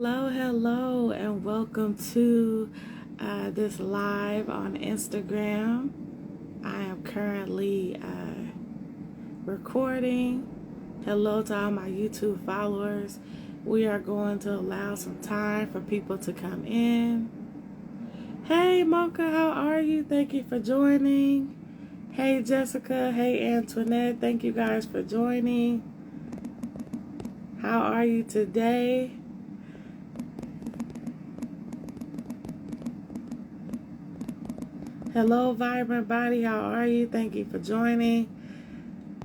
Hello, and welcome to this live on Instagram. I am currently recording. Hello to all my YouTube followers. We are going to allow some time for people to come in. Hey, Mocha, how are you? Thank you for joining. Hey, Jessica. Hey, Antoinette. Thank you guys for joining. How are you today? Hello, Vibrant Body. How are you? Thank you for joining.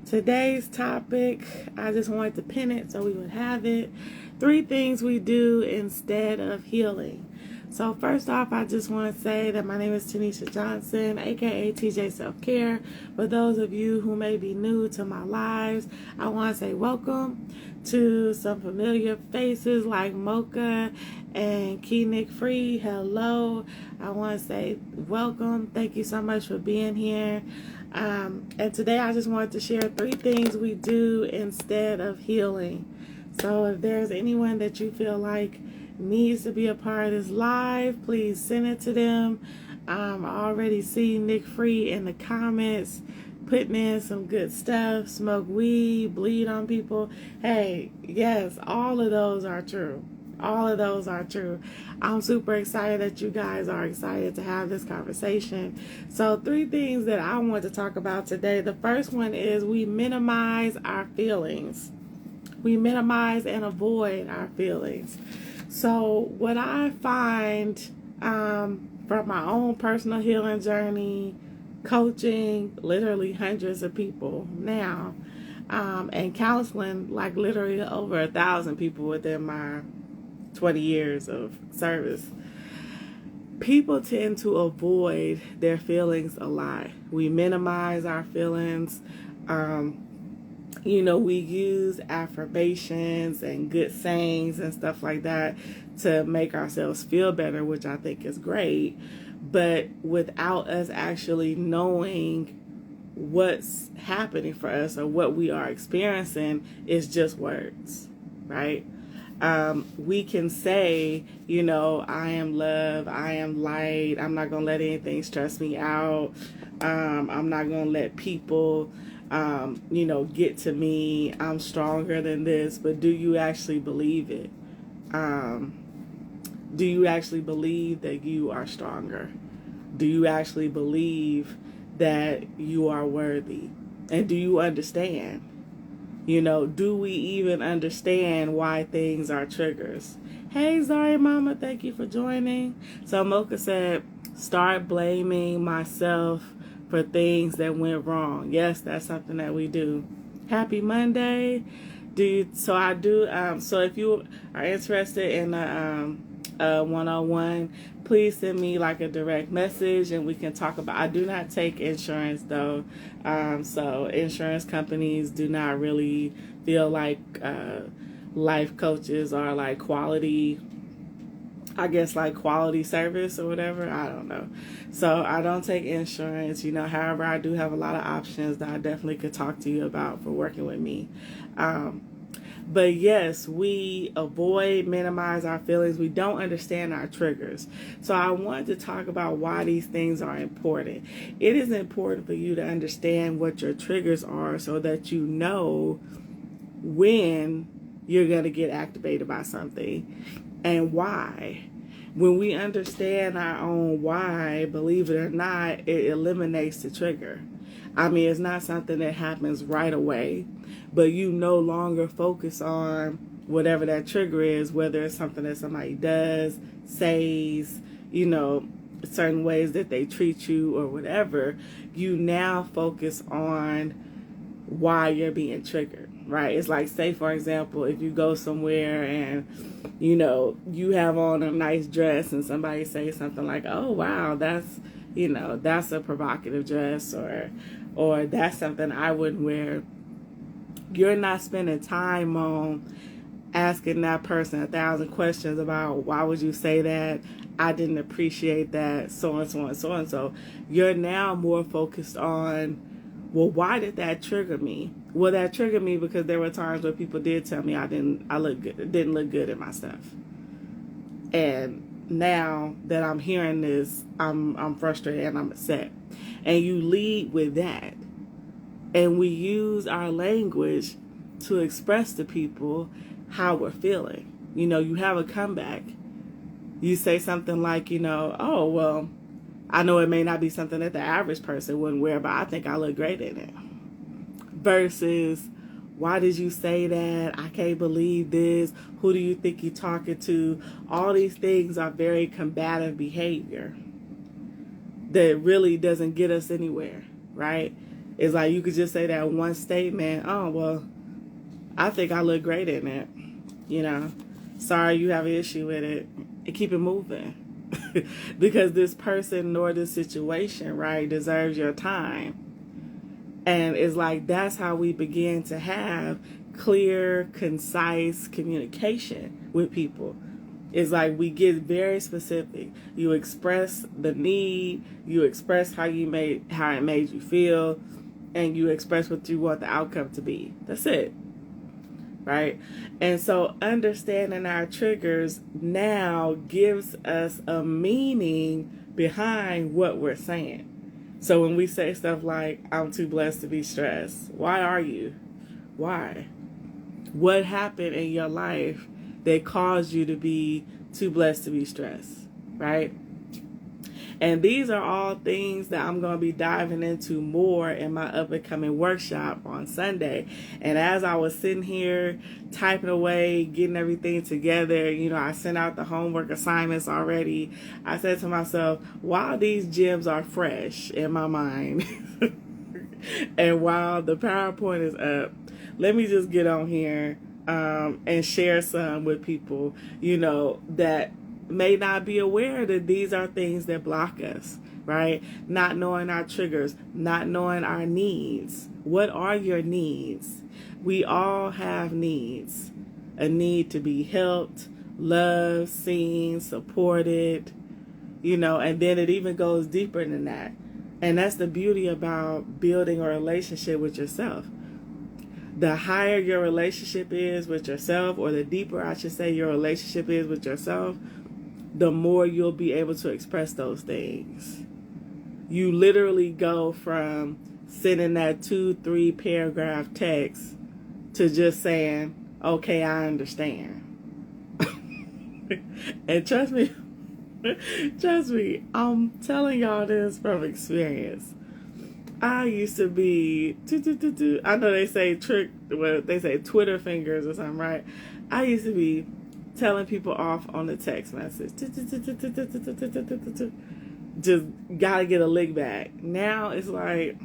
Today's topic, I just wanted to pin it so we would have it. 3 things we do instead of healing. So first off, I just want to say that my name is Tanisha Johnson, aka TJ Self-Care. For those of you who may be new to my lives, I want to say welcome to some familiar faces like Mocha and Nick Free. Hello. I want to say welcome. Thank you so much for being here. And today I just wanted to share 3 things we do instead of healing. So if there's anyone that you feel like needs to be a part of this live, please send it to them. I already see Nick Free in the comments putting in some good stuff. Smoke weed, bleed on people. Hey, yes, all of those are true. All of those are true. I'm super excited that you guys are excited to have this conversation. So 3 things that I want to talk about today. The first one is we minimize our feelings. We minimize and avoid our feelings. So what I find from my own personal healing journey, coaching literally hundreds of people now, and counseling like literally over 1,000 people within my 20 years of service, people tend to avoid their feelings a lot. We minimize our feelings. We use affirmations and good sayings and stuff like that to make ourselves feel better, which I think is great. But without us actually knowing what's happening for us or what we are experiencing, it's just words, right? We can say, I am love, I am light, I'm not going to let anything stress me out, I'm not going to let people, get to me, I'm stronger than this, but do you actually believe it? Do you actually believe that you are stronger? Do you actually believe that you are worthy? And do you understand? Do we even understand why things are triggers? Hey, Zari Mama, thank you for joining. So Mocha said, start blaming myself for things that went wrong. Yes, that's something that we do. Happy Monday. So if you are interested in a one-on-one, please send me like a direct message and we can talk about. I do not take insurance though, so insurance companies do not really feel like life coaches are like quality service or whatever. I don't know. So I don't take insurance, however, I do have a lot of options that I definitely could talk to you about for working with me. But yes, we minimize our feelings. We don't understand our triggers. So I wanted to talk about why these things are important. It is important for you to understand what your triggers are so that you know when you're going to get activated by something and why. When we understand our own why, believe it or not, it eliminates the trigger. I mean, it's not something that happens right away, but you no longer focus on whatever that trigger is, whether it's something that somebody does, says, certain ways that they treat you or whatever. You now focus on why you're being triggered, right? It's like, say, for example, if you go somewhere and, you have on a nice dress and somebody says something like, oh, wow, that's a provocative dress or that's something I wouldn't wear. You're not spending time on asking that person 1,000 questions about why would you say that? I didn't appreciate that, so and so and so and so. You're now more focused on, well, why did that trigger me? Well, that triggered me because there were times where people did tell me didn't look good in my stuff. And now that I'm hearing this, I'm frustrated and I'm upset. And you lead with that. And we use our language to express to people how we're feeling. You have a comeback. You say something like, oh, well, I know it may not be something that the average person wouldn't wear, but I think I look great in it. Versus, why did you say that? I can't believe this. Who do you think you're talking to? All these things are very combative behavior that really doesn't get us anywhere, right? It's like you could just say that one statement, oh, well, I think I look great in it. Sorry you have an issue with it. And keep it moving. Because this person nor this situation, right, deserves your time. And it's like that's how we begin to have clear, concise communication with people. It's like we get very specific. You express the need, you express how it made you feel, and you express what you want the outcome to be. That's it. Right? And so understanding our triggers now gives us a meaning behind what we're saying. So when we say stuff like, I'm too blessed to be stressed, why are you? Why? What happened in your life that caused you to be too blessed to be stressed, right? And these are all things that I'm going to be diving into more in my up-and-coming workshop on Sunday. And as I was sitting here typing away, getting everything together, I sent out the homework assignments already. I said to myself, while these gems are fresh in my mind, and while the PowerPoint is up, let me just get on here and share some with people, that may not be aware that these are things that block us, right? Not knowing our triggers, not knowing our needs. What are your needs? We all have needs. A need to be helped, loved, seen, supported, and then it even goes deeper than that. And that's the beauty about building a relationship with yourself. The higher your relationship is with yourself, or the deeper, I should say, your relationship is with yourself, the more you'll be able to express those things. You literally go from sending that 2-3 paragraph text to just saying, okay, I understand. And trust me, I'm telling y'all this from experience. I used to be, I know they say Twitter fingers or something, right? I used to be telling people off on the text message. Just gotta get a lick back. Now it's like,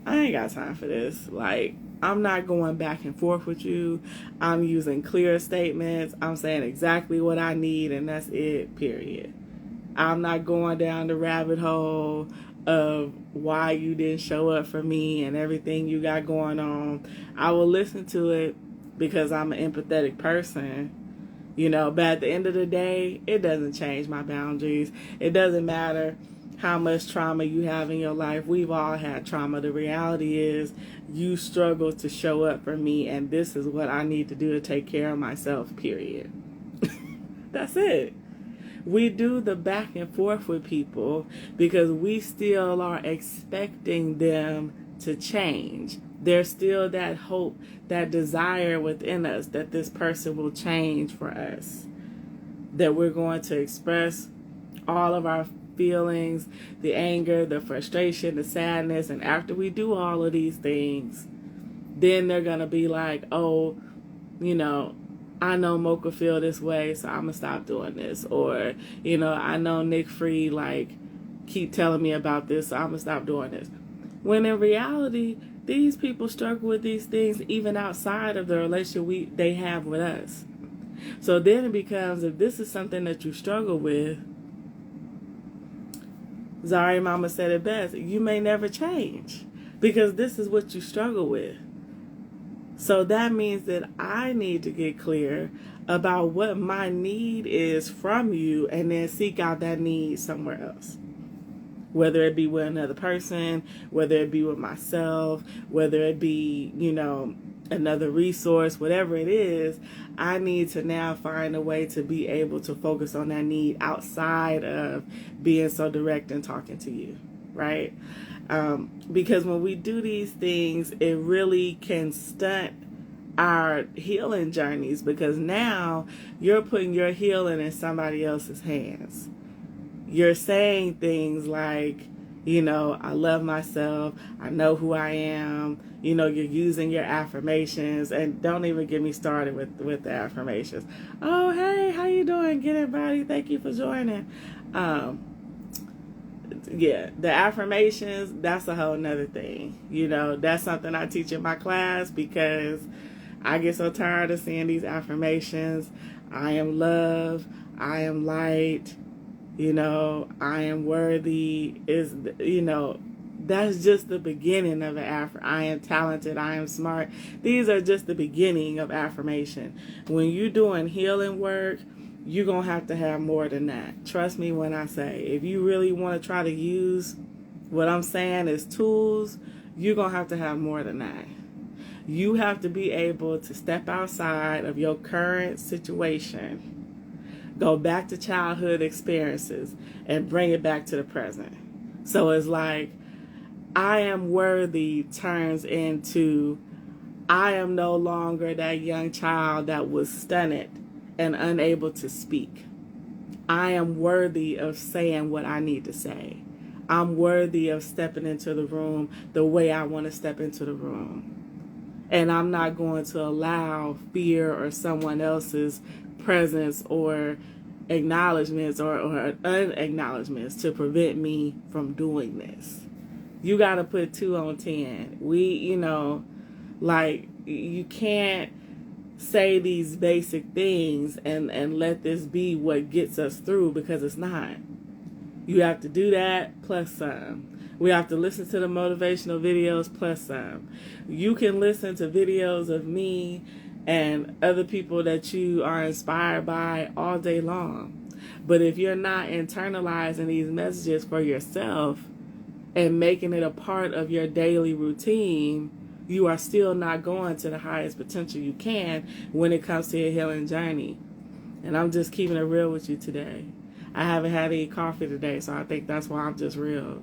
I ain't got time for this. Like, I'm not going back and forth with you. I'm using clear statements. I'm saying exactly what I need, and that's it, period. I'm not going down the rabbit hole of why you didn't show up for me and everything you got going on. I will listen to it because I'm an empathetic person. But at the end of the day, it doesn't change my boundaries. It doesn't matter how much trauma you have in your life. We've all had trauma. The reality is you struggle to show up for me, and this is what I need to do to take care of myself, period. That's it. We do the back and forth with people because we still are expecting them to change. There's still that hope, that desire within us that this person will change for us. That we're going to express all of our feelings, the anger, the frustration, the sadness. And after we do all of these things, then they're going to be like, oh, I know Mocha feel this way, so I'm going to stop doing this. Or, I know Nick Free, keep telling me about this, so I'm going to stop doing this. When in reality, these people struggle with these things even outside of the relationship they have with us. So then it becomes, if this is something that you struggle with, Zari Mama said it best, you may never change because this is what you struggle with. So that means that I need to get clear about what my need is from you and then seek out that need somewhere else. Whether it be with another person, whether it be with myself, whether it be, another resource, whatever it is, I need to now find a way to be able to focus on that need outside of being so direct and talking to you, right? Because when we do these things, it really can stunt our healing journeys, because now you're putting your healing in somebody else's hands. You're saying things like, I love myself, I know who I am, you're using your affirmations, and don't even get me started with the affirmations. Oh, hey, how you doing? Get it, buddy. Thank you for joining. Yeah, the affirmations, that's a whole nother thing. That's something I teach in my class, because I get so tired of seeing these affirmations. I am love, I am light, I am worthy, that's just the beginning of I am talented, I am smart. These are just the beginning of affirmation. When you're doing healing work, you're going to have more than that. Trust me when I say, if you really want to try to use what I'm saying as tools, you're going to have more than that. You have to be able to step outside of your current situation, go back to childhood experiences, and bring it back to the present. So it's like, I am worthy turns into, I am no longer that young child that was stunted and unable to speak. I am worthy of saying what I need to say. I'm worthy of stepping into the room the way I want to step into the room. And I'm not going to allow fear or someone else's presence or acknowledgments or unacknowledgments to prevent me from doing this. You got to put 2 on 10. You can't say these basic things and let this be what gets us through, because it's not. You have to do that plus some. We have to listen to the motivational videos plus some. You can listen to videos of me and other people that you are inspired by all day long. But if you're not internalizing these messages for yourself and making it a part of your daily routine, you are still not going to the highest potential you can when it comes to your healing journey. And I'm just keeping it real with you today. I haven't had any coffee today, so I think that's why I'm just real.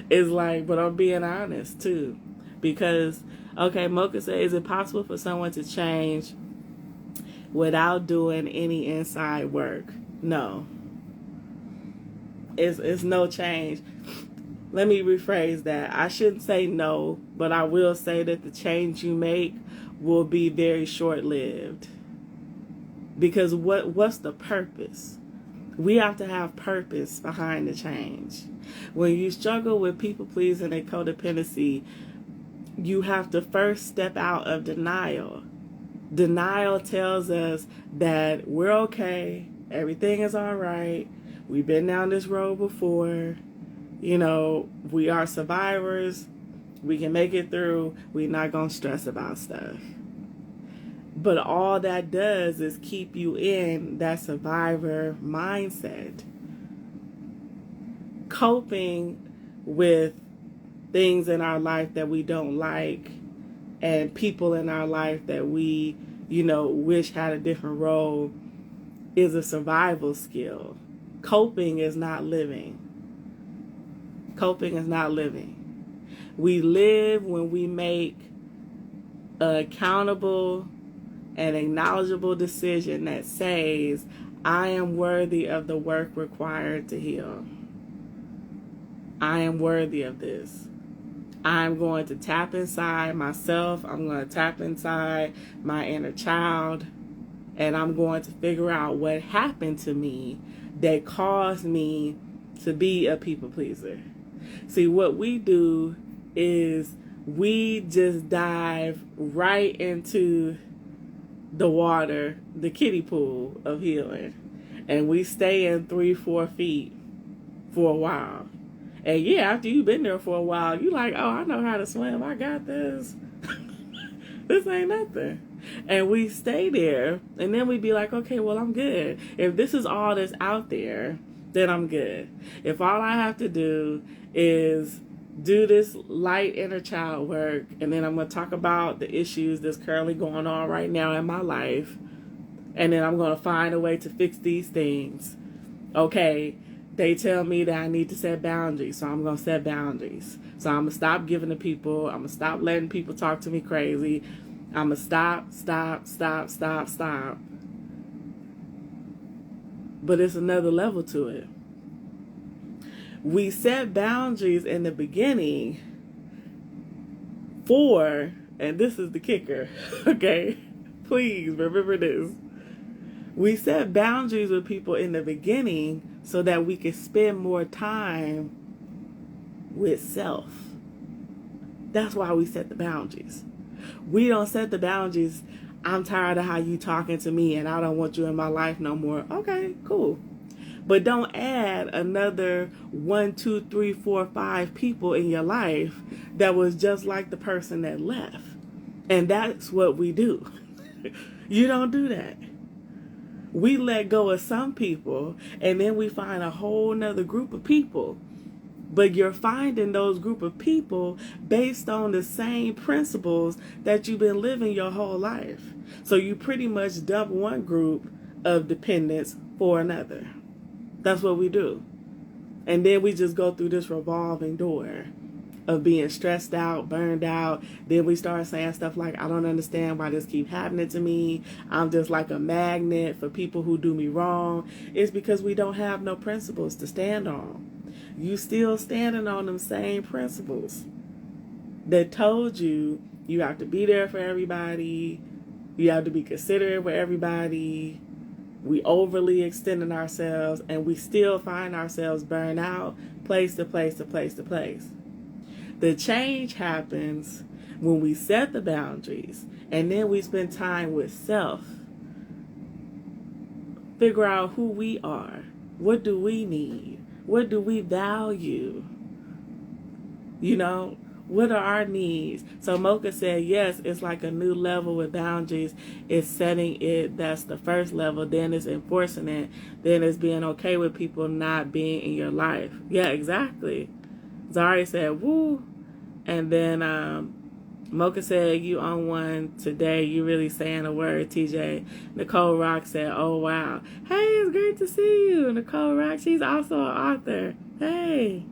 It's like, but I'm being honest too. Because, okay, Mocha said, is it possible for someone to change without doing any inside work? No. It's no change. Let me rephrase that. I shouldn't say no, but I will say that the change you make will be very short-lived. Because what's the purpose? We have to have purpose behind the change. When you struggle with people-pleasing and codependency, you have to first step out of denial. Denial tells us that we're okay, everything is all right, we've been down this road before, we are survivors, we can make it through, we're not going to stress about stuff. But all that does is keep you in that survivor mindset. Coping with things in our life that we don't like and people in our life that we, wish had a different role is a survival skill. Coping is not living. Coping is not living. We live when we make an accountable and acknowledgeable decision that says, I am worthy of the work required to heal. I am worthy of this. I'm going to tap inside myself. I'm going to tap inside my inner child. And I'm going to figure out what happened to me that caused me to be a people pleaser. See, what we do is we just dive right into the water, the kiddie pool of healing. And we stay in 3-4 feet for a while. And yeah, after you've been there for a while, you're like, oh, I know how to swim. I got this. This ain't nothing. And we stay there. And then we be like, okay, well, I'm good. If this is all that's out there, then I'm good. If all I have to do is do this light inner child work, and then I'm going to talk about the issues that's currently going on right now in my life, and then I'm going to find a way to fix these things. Okay, they tell me that I need to set boundaries, so I'm going to set boundaries. So I'm going to stop giving to people. I'm going to stop letting people talk to me crazy. I'm going to stop. But it's another level to it. We set boundaries in the beginning and this is the kicker, okay? Please remember this. We set boundaries with people in the beginning so that we can spend more time with self. That's why we set the boundaries. We don't set the boundaries, I'm tired of how you talking to me and I don't want you in my life no more. Okay, cool. But don't add another 1, 2, 3, 4, 5 people in your life that was just like the person that left. And that's what we do. You don't do that. We let go of some people and then we find a whole nother group of people. But you're finding those group of people based on the same principles that you've been living your whole life. So you pretty much dump one group of dependents for another. That's what we do. And then we just go through this revolving door of being stressed out, burned out. Then we start saying stuff like, I don't understand why this keeps happening to me. I'm just like a magnet for people who do me wrong. It's because we don't have no principles to stand on. You still standing on them same principles that told you you have to be there for everybody. You have to be considerate with everybody. We overly extending ourselves and we still find ourselves burned out place to place to place to place. The change happens when we set the boundaries and then we spend time with self. Figure out who we are. What do we need? What do we value? You know, what are our needs? So Mocha said, yes, it's like a new level with boundaries. It's setting it. That's the first level. Then it's enforcing it. Then it's being okay with people not being in your life. Yeah, exactly. Zari said, woo. And then Mocha said, you on one today. You really saying a word, TJ. Nicole Rock said, oh, wow. Hey, it's great to see you. Nicole Rock, she's also an author. Hey.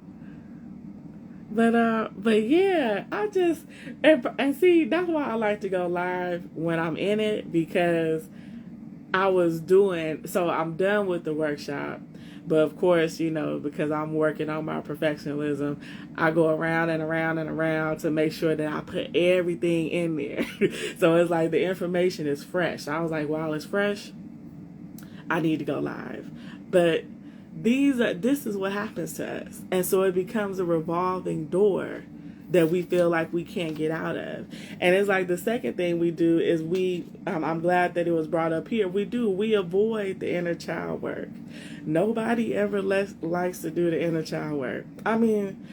But yeah, I just, and see, that's why I like to go live when I'm in it, because so I'm done with the workshop. But of course, you know, because I'm working on my perfectionism, I go around and around and around to make sure that I put everything in there. So it's like the information is fresh. I was like, while it's fresh, I need to go live. But this is what happens to us. And so it becomes a revolving door that we feel like we can't get out of. And it's like the second thing we do is I'm glad that it was brought up here. We avoid the inner child work. Nobody ever likes to do the inner child work. I mean,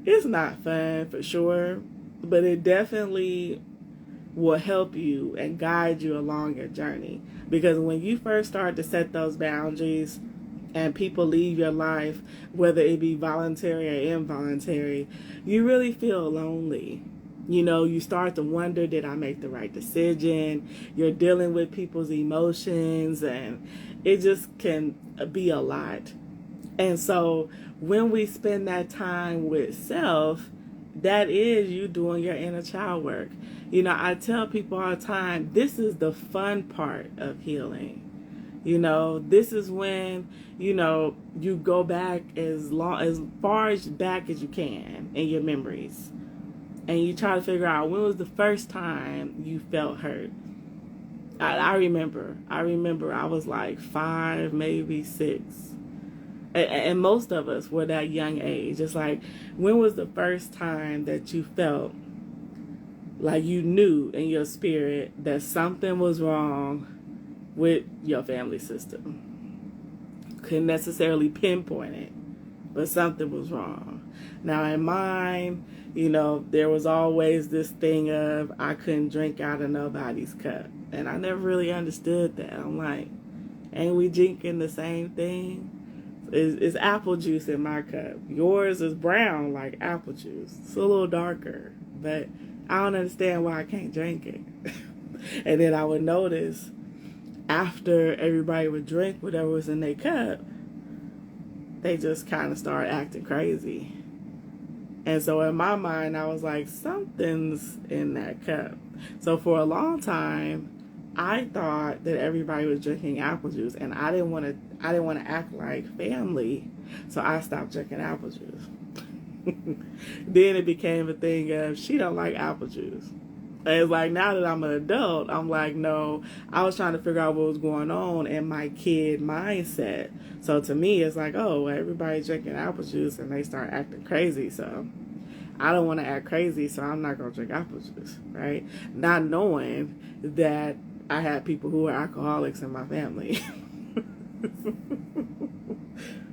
it's not fun for sure, but it definitely will help you and guide you along your journey. Because when you first start to set those boundaries and people leave your life, whether it be voluntary or involuntary, you really feel lonely. You know, you start to wonder, did I make the right decision? You're dealing with people's emotions, and it just can be a lot. And so when we spend that time with self, that is you doing your inner child work. You know, I tell people all the time, this is the fun part of healing. You know, this is when, you know, you go back as far back as you can in your memories. And you try to figure out, when was the first time you felt hurt? I remember I was like 5, maybe 6. And most of us were that young age. It's like, when was the first time that you felt like you knew in your spirit that something was wrong with your family system? Couldn't necessarily pinpoint it, but something was wrong. Now in mine, you know, there was always this thing of I couldn't drink out of nobody's cup. And I never really understood that. I'm like, ain't we drinking the same thing? It's apple juice in my cup. Yours is brown like apple juice. It's a little darker, but I don't understand why I can't drink it. And then I would notice after everybody would drink whatever was in their cup, they just kind of start acting crazy. And so in my mind, I was like, something's in that cup. So for a long time, I thought that everybody was drinking apple juice, and I didn't want to act like family, so I stopped drinking apple juice. Then it became a thing of she don't like apple juice. And it's like now that I'm an adult, I'm like, no, I was trying to figure out what was going on in my kid mindset. So to me, it's like, oh, everybody's drinking apple juice and they start acting crazy. So I don't want to act crazy, so I'm not going to drink apple juice, right? Not knowing that I had people who were alcoholics in my family.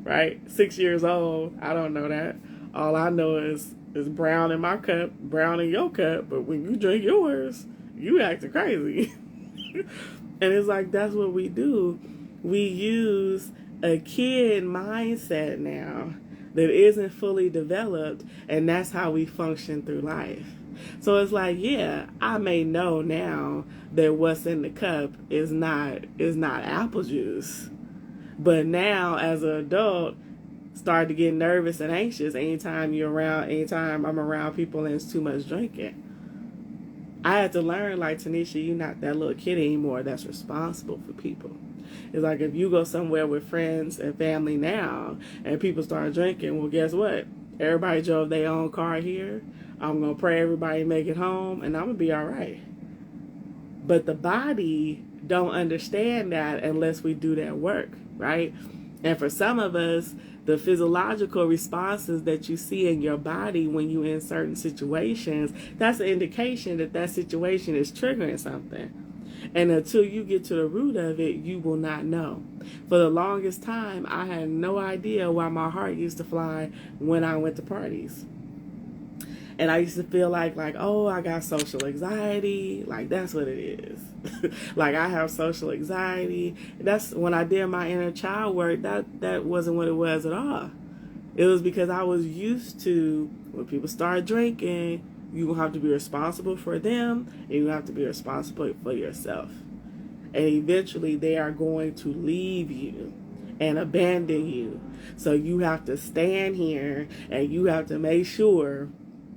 Right? 6 years old, I don't know that. All I know is brown in my cup, brown in your cup, but when you drink yours, you acting crazy. And it's like, that's what we do. We use a kid mindset now that isn't fully developed, and that's how we function through life. So it's like, yeah, I may know now that what's in the cup is not apple juice. But now as an adult, start to get nervous and anxious anytime I'm around people and it's too much drinking. I had to learn, like, Tanisha, you're not that little kid anymore that's responsible for people. It's like if you go somewhere with friends and family now and people start drinking, well, guess what? Everybody drove their own car here. I'm going to pray everybody make it home, and I'm going to be all right. But the body don't understand that unless we do that work, right? And for some of us, the physiological responses that you see in your body when you're in certain situations, that's an indication that that situation is triggering something. And until you get to the root of it, you will not know. For the longest time, I had no idea why my heart used to fly when I went to parties. And I used to feel like, oh, I got social anxiety. Like, that's what it is. Like, I have social anxiety. That's when I did my inner child work, that wasn't what it was at all. It was because I was used to, when people start drinking, you have to be responsible for them, and you have to be responsible for yourself. And eventually they are going to leave you and abandon you. So you have to stand here and you have to make sure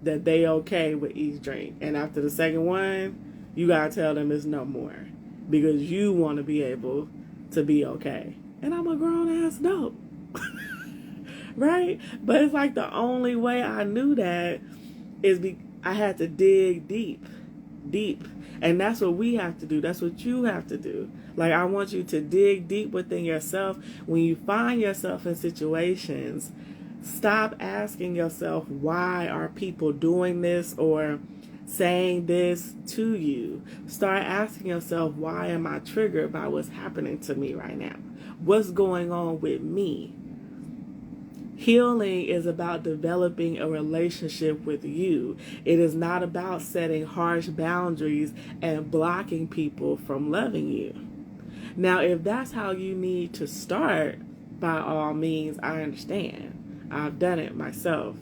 that they okay with each drink. And after the second one, you gotta tell them it's no more, because you want to be able to be okay. And I'm a grown ass adult. Right? But it's like the only way I knew that is I had to dig deep. And that's what we have to do. That's what you have to do. Like, I want you to dig deep within yourself. When you find yourself in situations, stop asking yourself, why are people doing this or saying this to you? Start asking yourself, why am I triggered by what's happening to me right now? What's going on with me? Healing is about developing a relationship with you. It is not about setting harsh boundaries and blocking people from loving you. Now, if that's how you need to start, by all means, I understand. I've done it myself.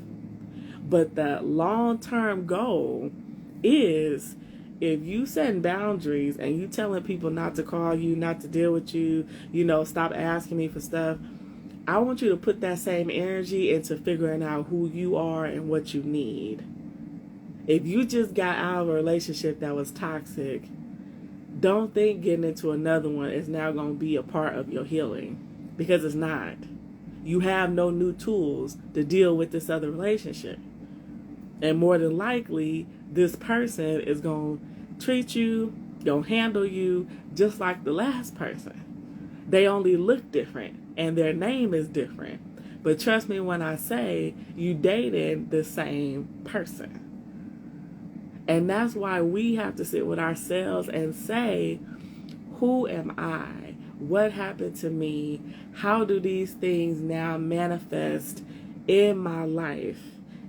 But the long-term goal is, if you setting boundaries and you telling people not to call you, not to deal with you, stop asking me for stuff, I want you to put that same energy into figuring out who you are and what you need. If you just got out of a relationship that was toxic, don't think getting into another one is now going to be a part of your healing, because it's not. You have no new tools to deal with this other relationship. And more than likely, this person is going to treat you, going to handle you just like the last person. They only look different and their name is different. But trust me when I say you dated the same person. And that's why we have to sit with ourselves and say, who am I? What happened to me? How do these things now manifest in my life?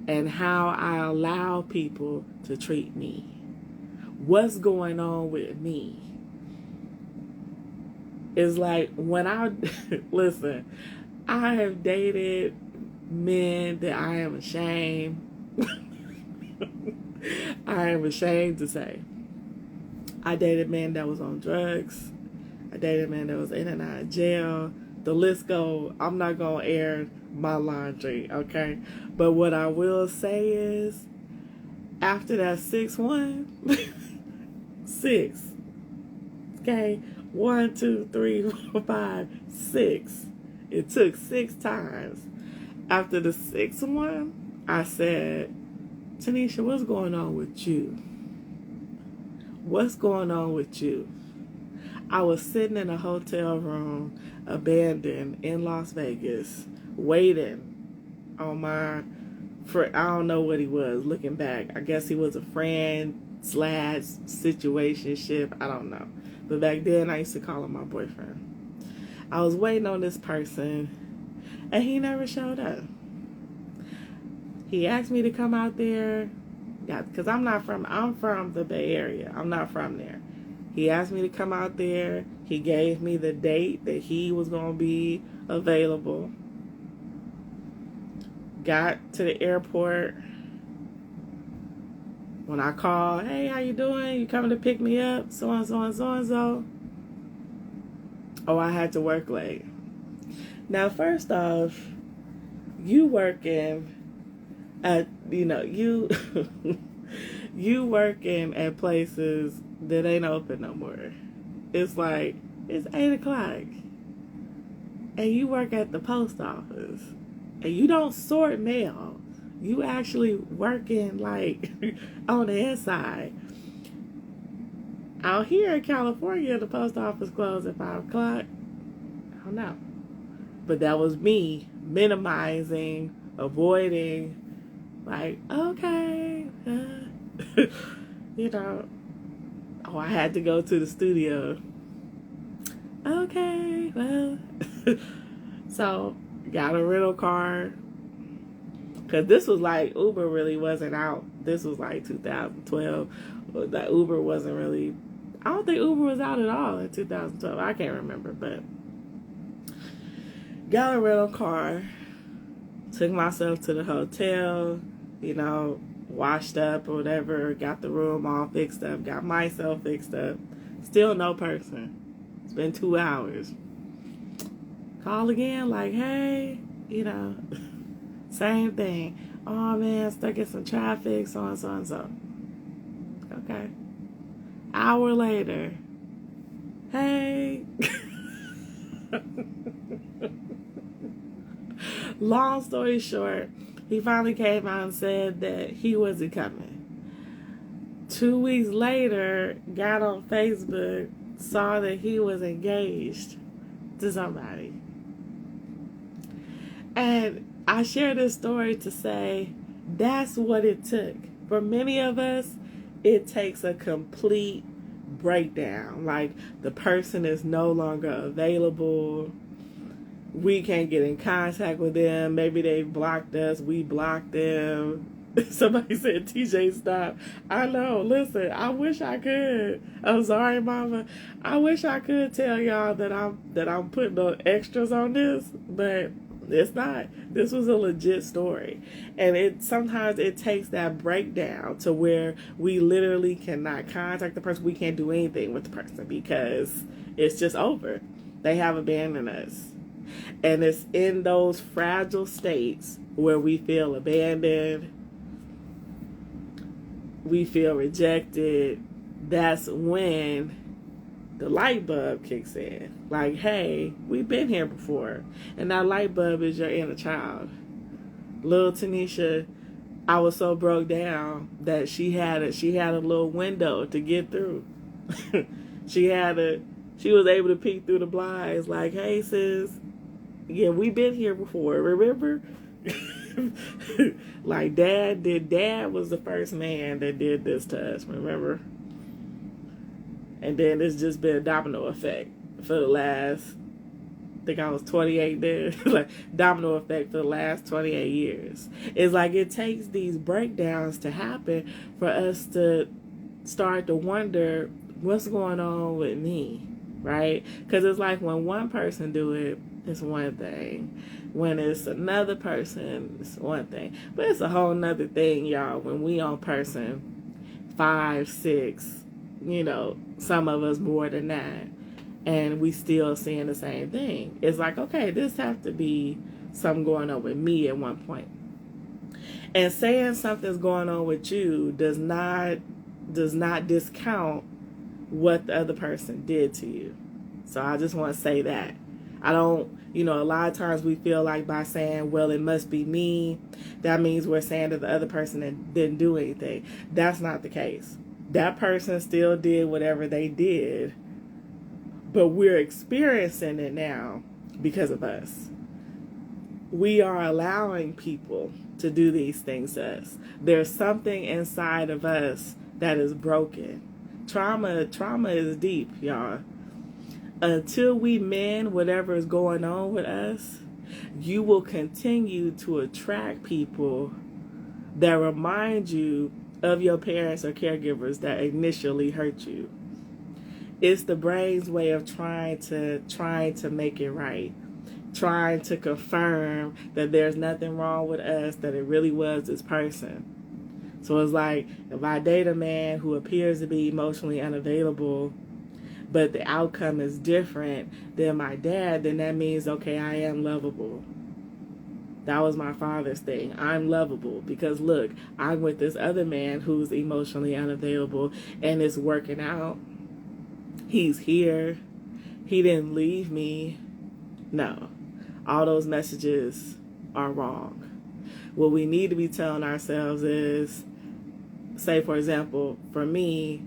And how I allow people to treat me? What's going on with me? It's like when listen, I have dated men that I am ashamed. I am ashamed to say. I dated men that was on drugs. I dated men that was in and out of jail. The list go. I'm not gonna air my laundry, okay? But what I will say is, after that 6-1, 6, okay, 1, 2, 3, 4, 5, 6. It took 6 times. After the 6th one, I said, Tanisha, what's going on with you? What's going on with you? I was sitting in a hotel room, abandoned in Las Vegas, waiting on my friend. I don't know what he was. Looking back, I guess he was a friend / situationship. I don't know. But back then, I used to call him my boyfriend. I was waiting on this person, and he never showed up. He asked me to come out there, because I'm from the Bay Area. I'm not from there. He asked me to come out there. He gave me the date that he was going to be available. Got to the airport. When I called, hey, how you doing? You coming to pick me up? So and so and so and so. Oh, I had to work late. Now, first off, you working at, you working at places that ain't open no more. It's like, it's 8 o'clock. And you work at the post office. And you don't sort mail. You actually working like on the inside. Out here in California, the post office closed at 5 o'clock. I don't know. But that was me minimizing, avoiding, like, okay. Oh, I had to go to the studio. Okay, well. So, got a rental car. Because this was like, Uber really wasn't out. This was like 2012. That Uber wasn't really, I don't think Uber was out at all in 2012. I can't remember, but got a rental car. Took myself to the hotel, washed up or whatever. Got the room all fixed up. Got myself fixed up. Still no person. It's been 2 hours. Call again, like, hey, same thing. Oh, man, stuck in some traffic, so and so and so. Okay. Hour later. Hey. Long story short, he finally came out and said that he wasn't coming. 2 weeks later, got on Facebook, saw that he was engaged to somebody. And I share this story to say that's what it took. For many of us, it takes a complete breakdown. Like, the person is no longer available. We can't get in contact with them. Maybe they blocked us. We blocked them. Somebody said, TJ, stop. I know. Listen, I wish I could. I'm sorry, Mama. I wish I could tell y'all that I'm putting the extras on this, but it's not. This was a legit story. And sometimes it takes that breakdown to where we literally cannot contact the person. We can't do anything with the person because it's just over. They have abandoned us. And it's in those fragile states where we feel abandoned, we feel rejected. That's when the light bulb kicks in. Like, hey, we've been here before. And that light bulb is your inner child. Little Tanisha, I was so broke down that she had a little window to get through. She was able to peek through the blinds like, hey, sis, yeah, we've been here before, remember? Like, Dad was the first man that did this to us, remember? And then it's just been a domino effect for the last, I think I was 28 then, like, domino effect for the last 28 years. It's like it takes these breakdowns to happen for us to start to wonder what's going on with me, right? Because it's like when one person do it, it's one thing. When it's another person, it's one thing. But it's a whole nother thing, y'all, when we on person 5, 6, some of us more than that, and we still seeing the same thing. It's like, okay, this have to be something going on with me at one point. And saying something's going on with you does not discount what the other person did to you. So I just want to say that. I don't, a lot of times we feel like by saying, well, it must be me, that means we're saying that the other person didn't do anything. That's not the case. That person still did whatever they did, but we're experiencing it now because of us. We are allowing people to do these things to us. There's something inside of us that is broken. Trauma is deep, y'all. Until we mend whatever is going on with us, you will continue to attract people that remind you of your parents or caregivers that initially hurt you. It's the brain's way of trying to make it right, trying to confirm that there's nothing wrong with us, that it really was this person. So it's like, if I date a man who appears to be emotionally unavailable, but the outcome is different than my dad, then that means, okay, I am lovable. That was my father's thing. I'm lovable because, look, I'm with this other man who's emotionally unavailable and it's working out. He's here. He didn't leave me. No. All those messages are wrong. What we need to be telling ourselves is, say, for example, for me,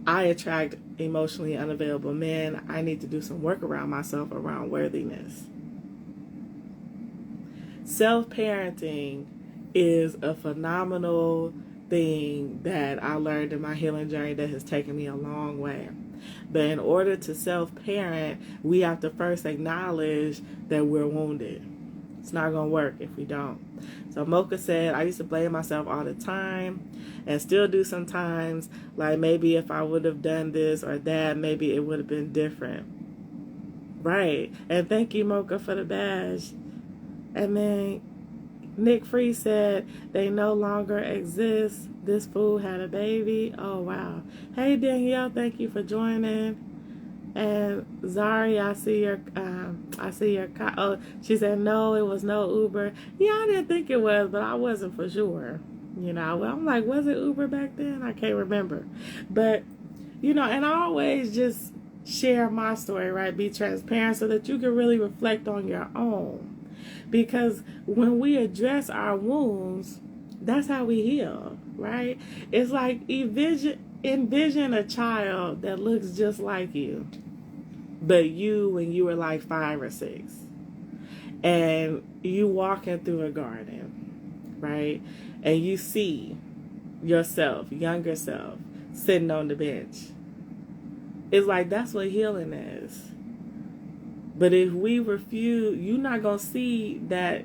I attract emotionally unavailable men. I need to do some work around myself around worthiness. Self-parenting is a phenomenal thing that I learned in my healing journey that has taken me a long way. But in order to self-parent, we have to first acknowledge that we're wounded. It's not going to work if we don't. So Mocha said, I used to blame myself all the time and still do sometimes. Like, maybe if I would have done this or that, maybe it would have been different. Right. And thank you, Mocha, for the badge. And then Nick Free said, they no longer exist. This fool had a baby. Oh, wow. Hey, Danielle, thank you for joining. And Zari, I see your oh, she said, no, it was no Uber. Yeah, I didn't think it was, but I wasn't for sure. I'm like, was it Uber back then? I can't remember. But, and I always just share my story, right? Be transparent so that you can really reflect on your own. Because when we address our wounds, that's how we heal, right? It's like envision a child that looks just like you, but you when you were like 5 or 6, and you walking through a garden, right? And you see yourself, younger self, sitting on the bench. It's like, that's what healing is. But if we refuse, you're not going to see that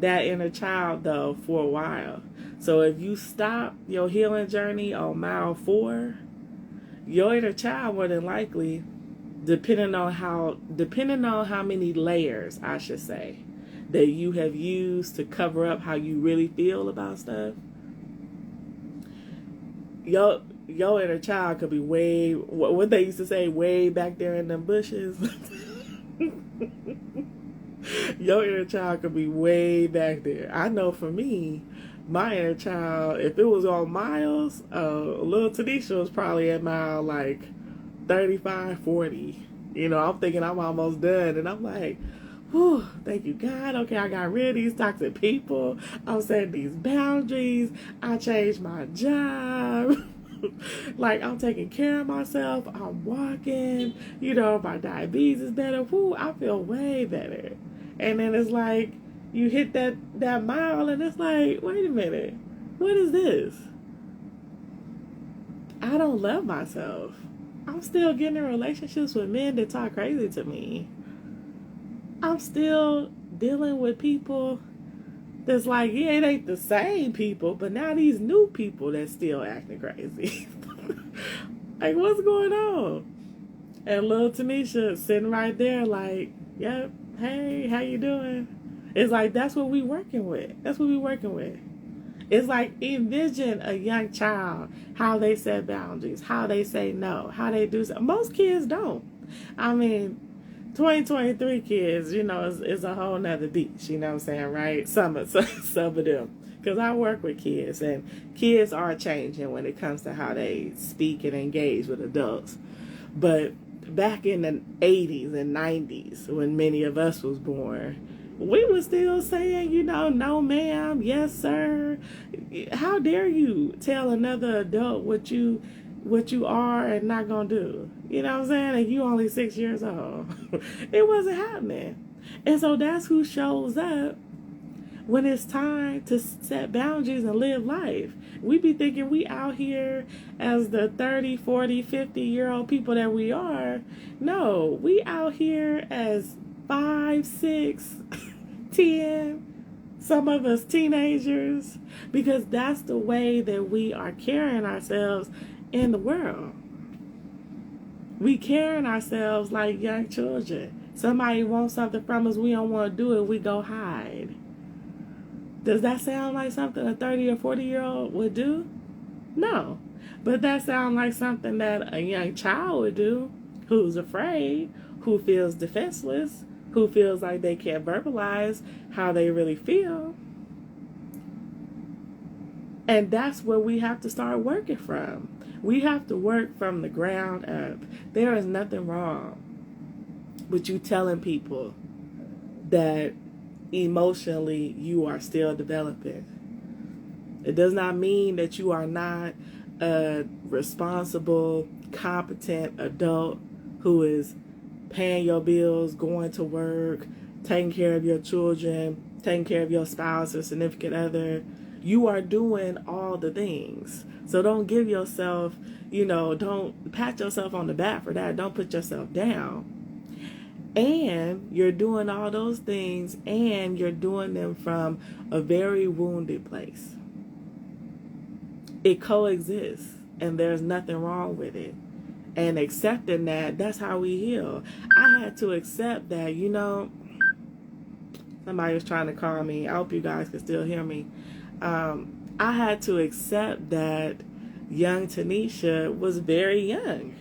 inner child, though, for a while. So if you stop your healing journey on mile 4, your inner child more than likely, depending on how many layers, I should say, that you have used to cover up how you really feel about stuff, your inner child could be way, what they used to say, way back there in them bushes. Your inner child could be way back there. I know for me, my inner child, if it was on miles, little Tanisha was probably at mile like 35, 40. I'm thinking I'm almost done, and I'm like, whew, thank you, God. Okay, I got rid of these toxic people. I'm setting these boundaries. I changed my job. Like, I'm taking care of myself. I'm walking. My diabetes is better. Whoo, I feel way better. And then it's like, you hit that mile, and it's like, wait a minute. What is this? I don't love myself. I'm still getting in relationships with men that talk crazy to me. I'm still dealing with people that's like, yeah, it ain't the same people, but now these new people that's still acting crazy. Like, what's going on? And little Tanisha sitting right there like, yep, Hey, how you doing? It's like that's what we working with. That's what we working with. It's like envision a young child, how they set boundaries, how they say no, how they do something. Most kids don't. I mean, 2023 kids, is a whole nother beach, you know what I'm saying, right? Some of them. Because I work with kids, and kids are changing when it comes to how they speak and engage with adults. But back in the 80s and 90s, when many of us was born, we were still saying, no ma'am, yes sir. How dare you tell another adult what you are and not gonna do? You know what I'm saying? And you only 6 years old. It wasn't happening. And so that's who shows up when it's time to set boundaries and live life. We be thinking we out here as the 30, 40, 50-year-old people that we are. No, we out here as 5, 6, 10, some of us teenagers, because that's the way that we are carrying ourselves in the world. We carrying ourselves like young children. Somebody wants something from us, we don't want to do it, we go hide. Does that sound like something a 30 or 40-year-old would do? No. But that sounds like something that a young child would do, who's afraid, who feels defenseless, who feels like they can't verbalize how they really feel. And that's where we have to start working from. We have to work from the ground up. There is nothing wrong with you telling people that emotionally you are still developing. It does not mean that you are not a responsible, competent adult who is paying your bills, going to work, taking care of your children, taking care of your spouse or significant other. You are doing all the things. So don't give yourself, don't pat yourself on the back for that. Don't put yourself down. And you're doing all those things, and you're doing them from a very wounded place. It coexists, and there's nothing wrong with it. And accepting that's how we heal. I had to accept that, somebody was trying to call me. I hope you guys can still hear me. I had to accept that young Tanisha was very young.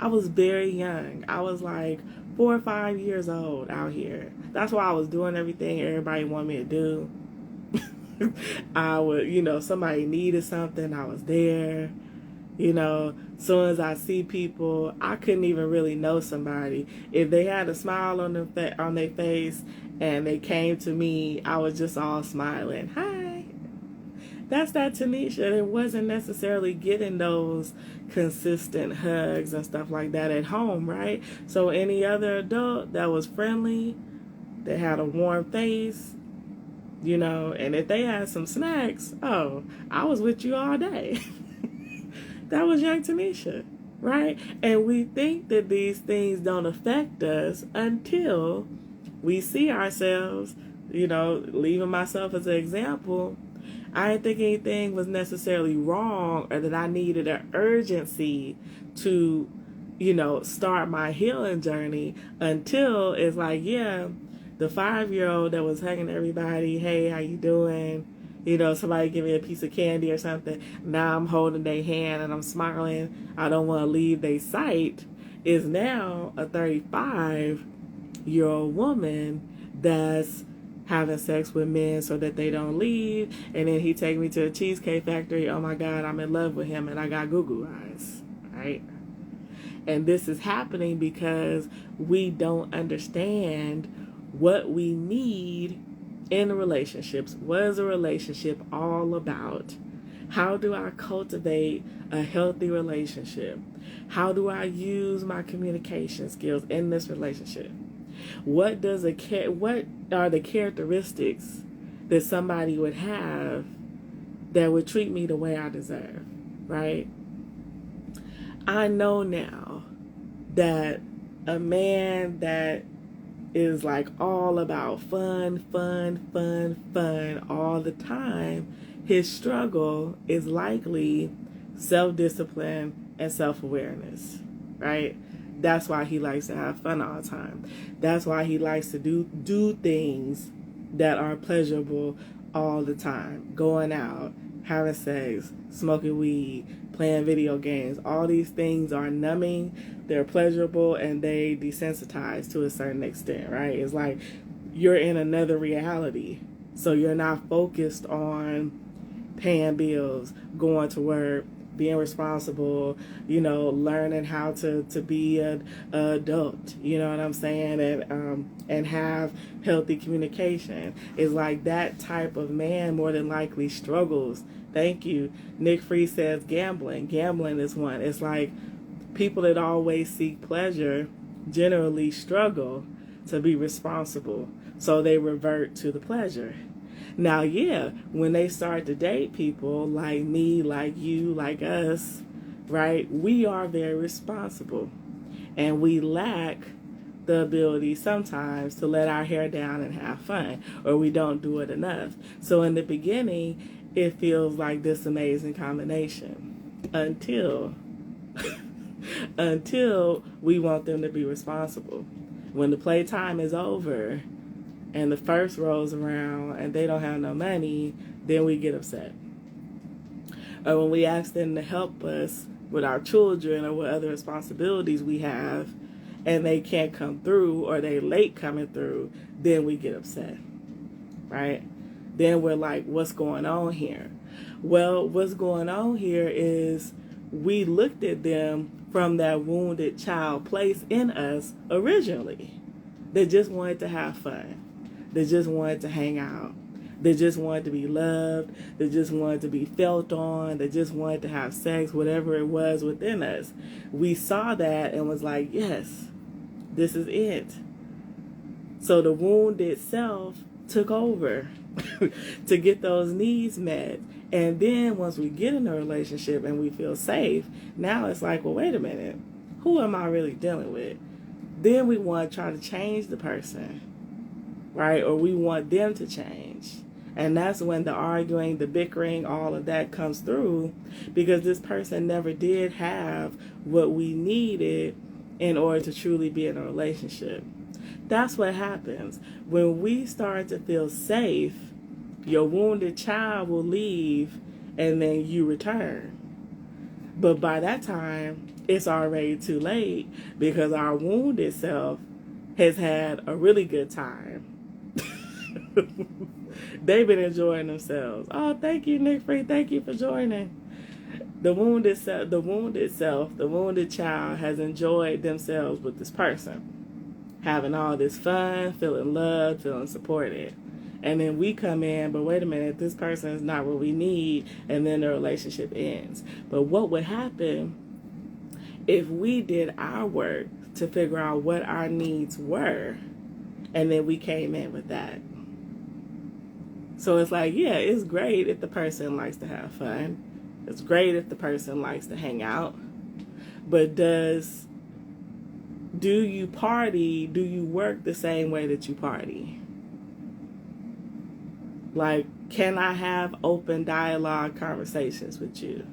I was very young. I was like 4 or 5 years old out here. That's why I was doing everything everybody wanted me to do. I would, somebody needed something, I was there. Soon as I see people, I couldn't even really know somebody. If they had a smile on their face and they came to me, I was just all smiling. Hi. That's that Tanisha. It wasn't necessarily getting those consistent hugs and stuff like that at home, right? So any other adult that was friendly, that had a warm face, and if they had some snacks, oh, I was with you all day. That was young Tanisha, right? And we think that these things don't affect us until we see ourselves, leaving myself as an example. I didn't think anything was necessarily wrong or that I needed an urgency to, start my healing journey until it's like, yeah, the 5-year-old that was hugging everybody, hey, how you doing? Somebody give me a piece of candy or something. Now I'm holding their hand and I'm smiling. I don't want to leave their sight. Is now a 35-year-old woman that's having sex with men so that they don't leave. And then he take me to a cheesecake factory. Oh my God, I'm in love with him and I got goo-goo eyes, right? And this is happening because we don't understand what we need in relationships. What is a relationship all about? How do I cultivate a healthy relationship? How do I use my communication skills in this relationship? What are the characteristics that somebody would have that would treat me the way I deserve, right? I know now that a man that is like all about fun all the time, his struggle is likely self-discipline and self-awareness, right? That's why he likes to have fun all the time. That's why he likes to do things that are pleasurable all the time. Going out, having sex, smoking weed, playing video games. All these things are numbing, they're pleasurable, and they desensitize to a certain extent, right? It's like you're in another reality. So you're not focused on paying bills, going to work, being responsible, learning how to be an adult, you know what I'm saying, and have healthy communication. It's like that type of man more than likely struggles. Thank you. Nick Free says gambling. Gambling is one. It's like people that always seek pleasure generally struggle to be responsible, so they revert to the pleasure. Now, yeah, when they start to date people like me, like you, like us, right, we are very responsible. And we lack the ability sometimes to let our hair down and have fun, or we don't do it enough. So in the beginning, it feels like this amazing combination until we want them to be responsible. When the playtime is over, and the first rolls around and they don't have no money, then we get upset. Or when we ask them to help us with our children or with other responsibilities we have, and they can't come through or they late coming through, then we get upset, right? Then we're like, what's going on here? Well, what's going on here is we looked at them from that wounded child place in us originally. They just wanted to have fun. They just wanted to hang out. They just wanted to be loved. They just wanted to be felt on. They just wanted to have sex, whatever it was within us. We saw that and was like, yes, this is it. So the wound itself took over to get those needs met. And then once we get in a relationship and we feel safe, now it's like, well, wait a minute. Who am I really dealing with? Then we want to try to change the person, right? Or we want them to change. And that's when the arguing, the bickering, all of that comes through, because this person never did have what we needed in order to truly be in a relationship. That's what happens. When we start to feel safe, your wounded child will leave and then you return. But by that time, it's already too late, because our wounded self has had a really good time. They've been enjoying themselves. Oh, thank you, Nick Free. Thank you for joining. The wounded child has enjoyed themselves with this person, having all this fun, feeling loved, feeling supported. And then we come in, but wait a minute, this person is not what we need, and then the relationship ends. But what would happen if we did our work to figure out what our needs were, and then we came in with that? So it's like, yeah, it's great if the person likes to have fun. It's great if the person likes to hang out. But do you party? Do you work the same way that you party? Like, can I have open dialogue conversations with you?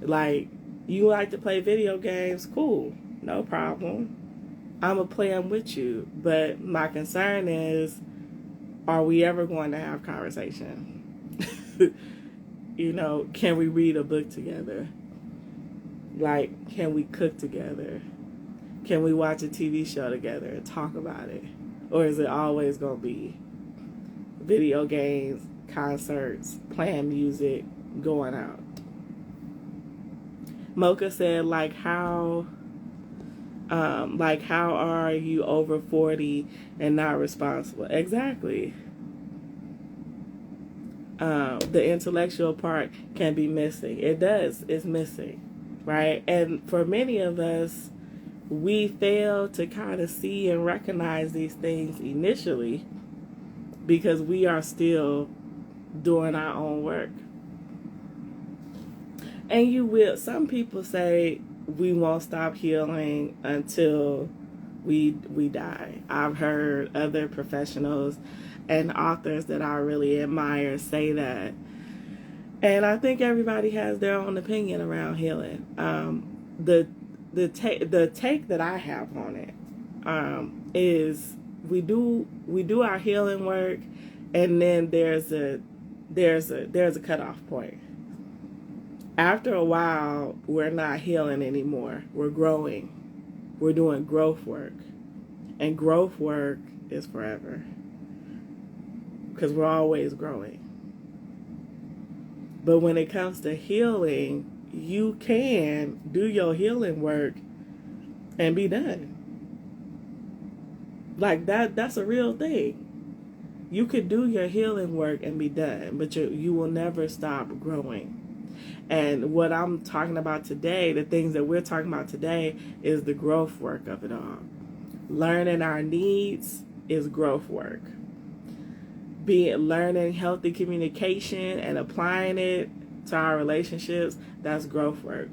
Like, you like to play video games? Cool, no problem. I'm going to play them with you. But my concern is, are we ever going to have conversation? Can we read a book together? Like, can we cook together? Can we watch a TV show together and talk about it? Or is it always going to be video games, concerts, playing music, going out? Mocha said, how are you over 40 and not responsible? Exactly. The intellectual part can be missing. It does. It's missing, right? And for many of us, we fail to kind of see and recognize these things initially because we are still doing our own work. And some people say we won't stop healing until we die. I've heard other professionals and authors that I really admire say that. And I think everybody has their own opinion around healing. the take that I have on it is we do our healing work, and then there's a cutoff point. After a while, we're not healing anymore. We're growing. We're doing growth work, and growth work is forever because we're always growing. But when it comes to healing, you can do your healing work and be done. Like that's a real thing. You could do your healing work and be done, but you will never stop growing. And what I'm talking about today, the things that we're talking about today, is the growth work of it all. Learning our needs is growth work. Learning healthy communication and applying it to our relationships, that's growth work.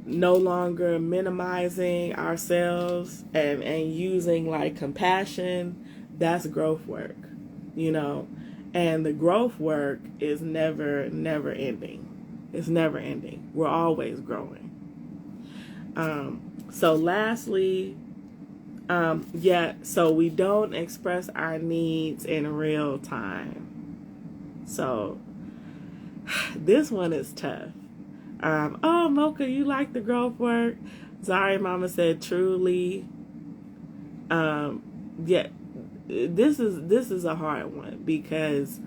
No longer minimizing ourselves and using like compassion, that's growth work, And the growth work is never ending. It's never ending. We're always growing. So lastly, so we don't express our needs in real time. So this one is tough. Oh, Mocha, you like the growth work? Sorry, Mama said truly. This is a hard one because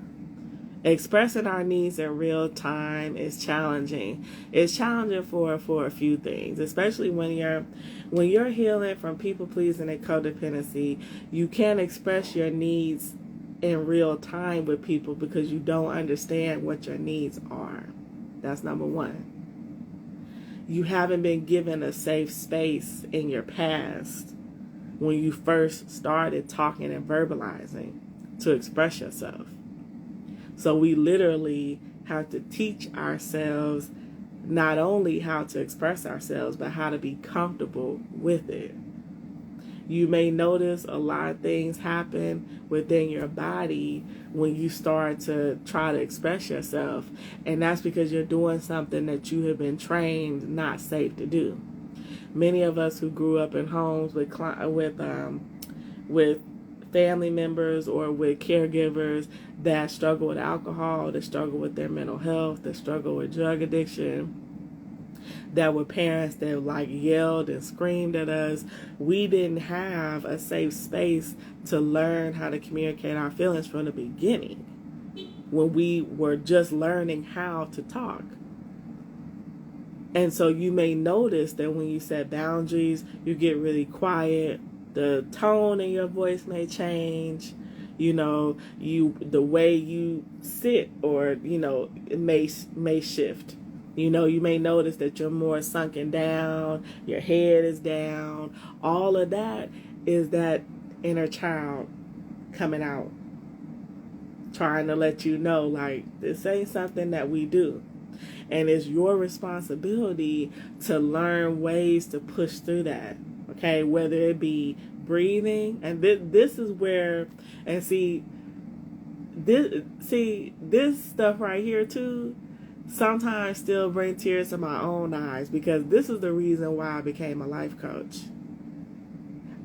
expressing our needs in real time is challenging. It's challenging for a few things, especially when you're healing from people pleasing and codependency. You can't express your needs in real time with people because you don't understand what your needs are. That's number one. You haven't been given a safe space in your past when you first started talking and verbalizing to express yourself. So we literally have to teach ourselves not only how to express ourselves, but how to be comfortable with it. You may notice a lot of things happen within your body when you start to try to express yourself, and that's because you're doing something that you have been trained not safe to do. Many of us who grew up in homes with family members or with caregivers that struggle with alcohol, that struggle with their mental health, that struggle with drug addiction, that were parents that like yelled and screamed at us. We didn't have a safe space to learn how to communicate our feelings from the beginning when we were just learning how to talk. And so you may notice that when you set boundaries, you get really quiet. The tone in your voice may change. The way you sit, or it may shift. You may notice that you're more sunken down, your head is down. All of that is that inner child coming out, trying to let you know, like, this ain't something that we do. And it's your responsibility to learn ways to push through that, okay? Whether it be breathing, and this is where, and this stuff right here too, sometimes still bring tears to my own eyes, because this is the reason why I became a life coach.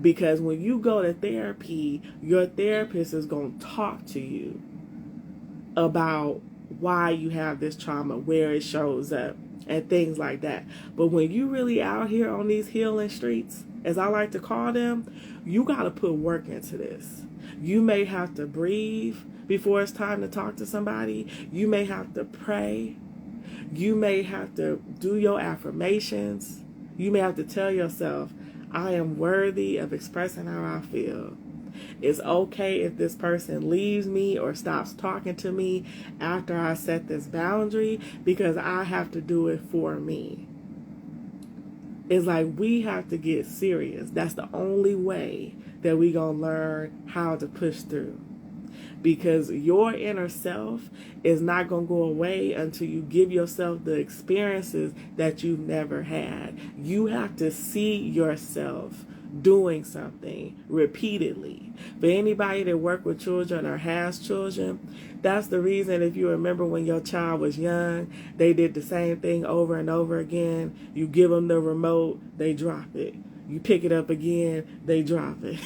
Because when you go to therapy, your therapist is going to talk to you about why you have this trauma, where it shows up, and things like that. But when you really out here on these healing streets, as I like to call them, you got to put work into this. You may have to breathe before it's time to talk to somebody. You may have to pray. You may have to do your affirmations. You may have to tell yourself, I am worthy of expressing how I feel. It's okay if this person leaves me or stops talking to me after I set this boundary, because I have to do it for me. It's like we have to get serious. That's the only way that we gonna learn how to push through. Because your inner self is not going to go away until you give yourself the experiences that you've never had. You have to see yourself doing something repeatedly. For anybody that work with children or has children, that's the reason, if you remember when your child was young, they did the same thing over and over again. You give them the remote, they drop it. You pick it up again, they drop it.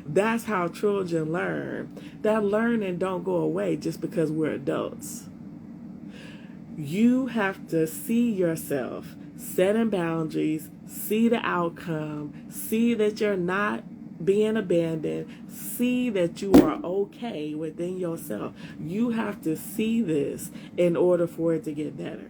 That's how children learn. That learning don't go away just because we're adults. You have to see yourself setting boundaries, see the outcome, see that you're not being abandoned, see that you are okay within yourself. You have to see this in order for it to get better.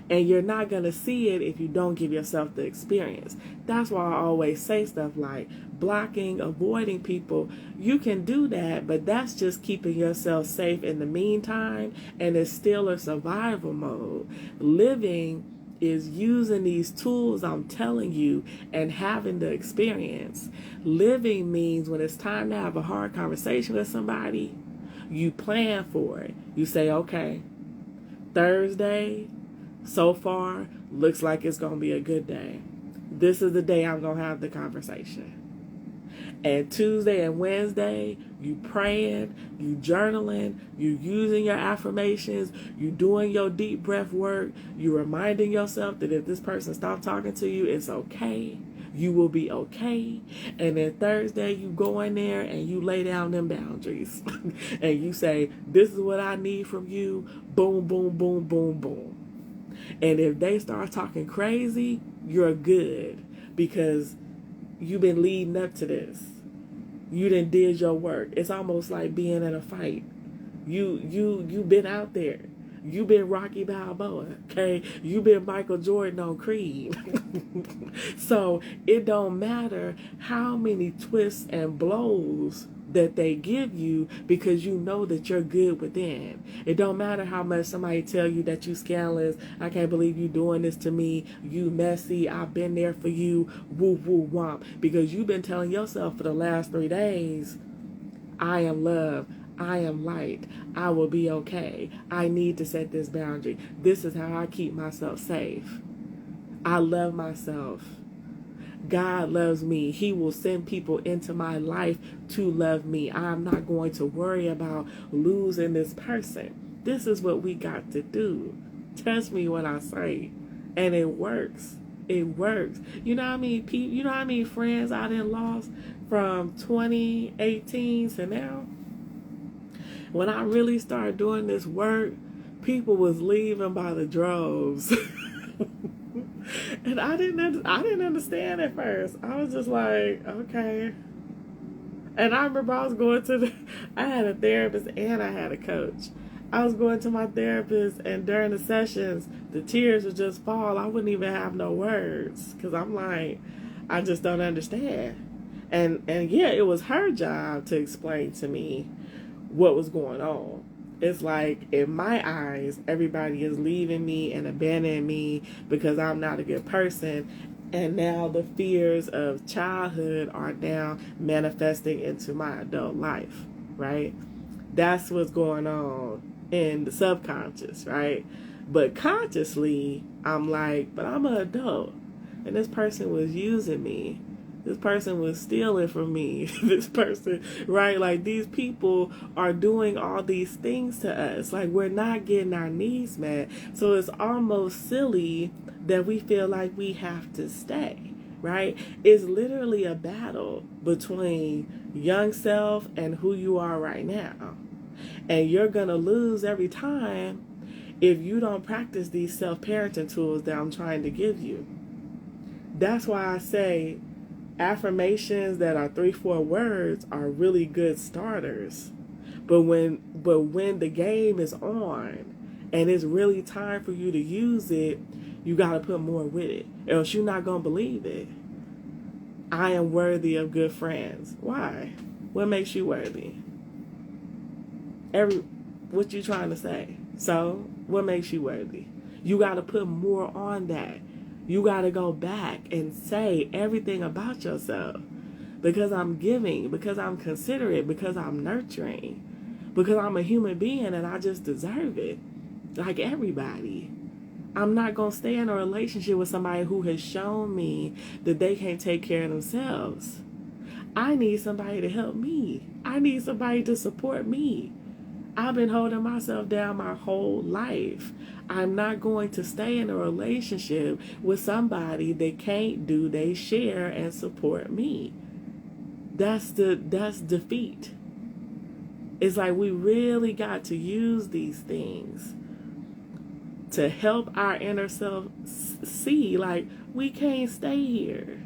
And you're not going to see it if you don't give yourself the experience. That's why I always say stuff like blocking, avoiding people. You can do that, but that's just keeping yourself safe in the meantime, and it's still a survival mode. Living is using these tools I'm telling you and having the experience. Living means when it's time to have a hard conversation with somebody, you plan for it. You say, okay, Thursday, so far, looks like it's going to be a good day. This is the day I'm going to have the conversation. And Tuesday and Wednesday, you praying, you journaling, you using your affirmations, you doing your deep breath work, you reminding yourself that if this person stops talking to you, it's okay. You will be okay. And then Thursday, you go in there and you lay down them boundaries. And you say, this is what I need from you. Boom, boom, boom, boom, boom. And if they start talking crazy, you're good because you've been leading up to this. You done did your work. It's almost like being in a fight. You've been out there. You've been Rocky Balboa, okay? You've been Michael Jordan on Creed. So it don't matter how many twists and blows that they give you because you know that you're good within. It don't matter how much somebody tell you that you scandalous. I can't believe you doing this to me. You messy. I've been there for you. Woo, woo, womp. Because you've been telling yourself for the last 3 days, I am love. I am light. I will be okay. I need to set this boundary. This is how I keep myself safe. I love myself. God loves me. He will send people into my life to love me. I'm not going to worry about losing this person. This is what we got to do. Trust me when I say. And it works. It works. You know how many people, you know how many friends I done lost from 2018 to now? When I really started doing this work, people was leaving by the droves. And I didn't understand at first. I was just like, okay. And I remember I had a therapist and I had a coach. I was going to my therapist, and during the sessions, the tears would just fall. I wouldn't even have no words because I'm like, I just don't understand. And yeah, it was her job to explain to me what was going on. It's like, in my eyes, everybody is leaving me and abandoning me because I'm not a good person. And now the fears of childhood are now manifesting into my adult life, right? That's what's going on in the subconscious, right? But consciously, I'm like, but I'm an adult. And this person was using me. This person was stealing from me. This person, right? Like, these people are doing all these things to us. Like, we're not getting our needs met. So it's almost silly that we feel like we have to stay, right? It's literally a battle between young self and who you are right now. And you're going to lose every time if you don't practice these self-parenting tools that I'm trying to give you. That's why I say affirmations that are 3-4 words are really good starters. But when the game is on and it's really time for you to use it, you got to put more with it, or else you're not going to believe it. I am worthy of good friends. Why? What makes you worthy? What you trying to say? So, what makes you worthy? You got to put more on that. You got to go back and say everything about yourself. Because I'm giving, because I'm considerate, because I'm nurturing, because I'm a human being and I just deserve it. Like everybody. I'm not going to stay in a relationship with somebody who has shown me that they can't take care of themselves. I need somebody to help me. I need somebody to support me. I've been holding myself down my whole life. I'm not going to stay in a relationship with somebody that can't do they share and support me. That's defeat. It's like we really got to use these things to help our inner self see, like, we can't stay here.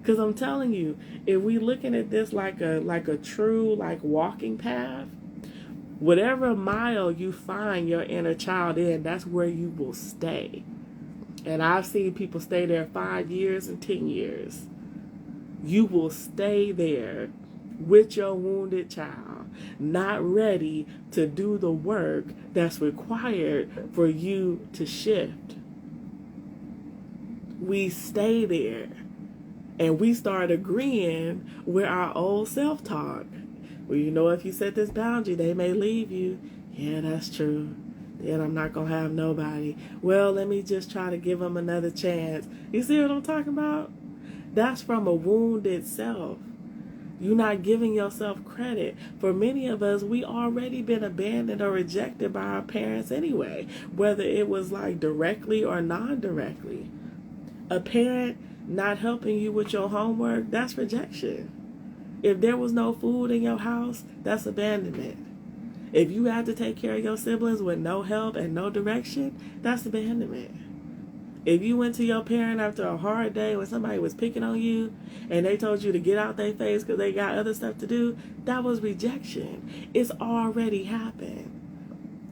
Because I'm telling you, if we looking at this like a true, like, walking path, whatever mile you find your inner child in, that's where you will stay. And I've seen people stay there 5 years and 10 years. You will stay there with your wounded child, not ready to do the work that's required for you to shift. We stay there and we start agreeing with our old self-talk. Well, you know, if you set this boundary, they may leave you. Yeah, that's true. Then I'm not going to have nobody. Well, let me just try to give them another chance. You see what I'm talking about? That's from a wounded self. You're not giving yourself credit. For many of us, we already been abandoned or rejected by our parents anyway, whether it was like directly or non-directly. A parent not helping you with your homework, that's rejection. If there was no food in your house, that's abandonment. If you had to take care of your siblings with no help and no direction, that's abandonment. If you went to your parent after a hard day when somebody was picking on you and they told you to get out their face because they got other stuff to do, that was rejection. It's already happened.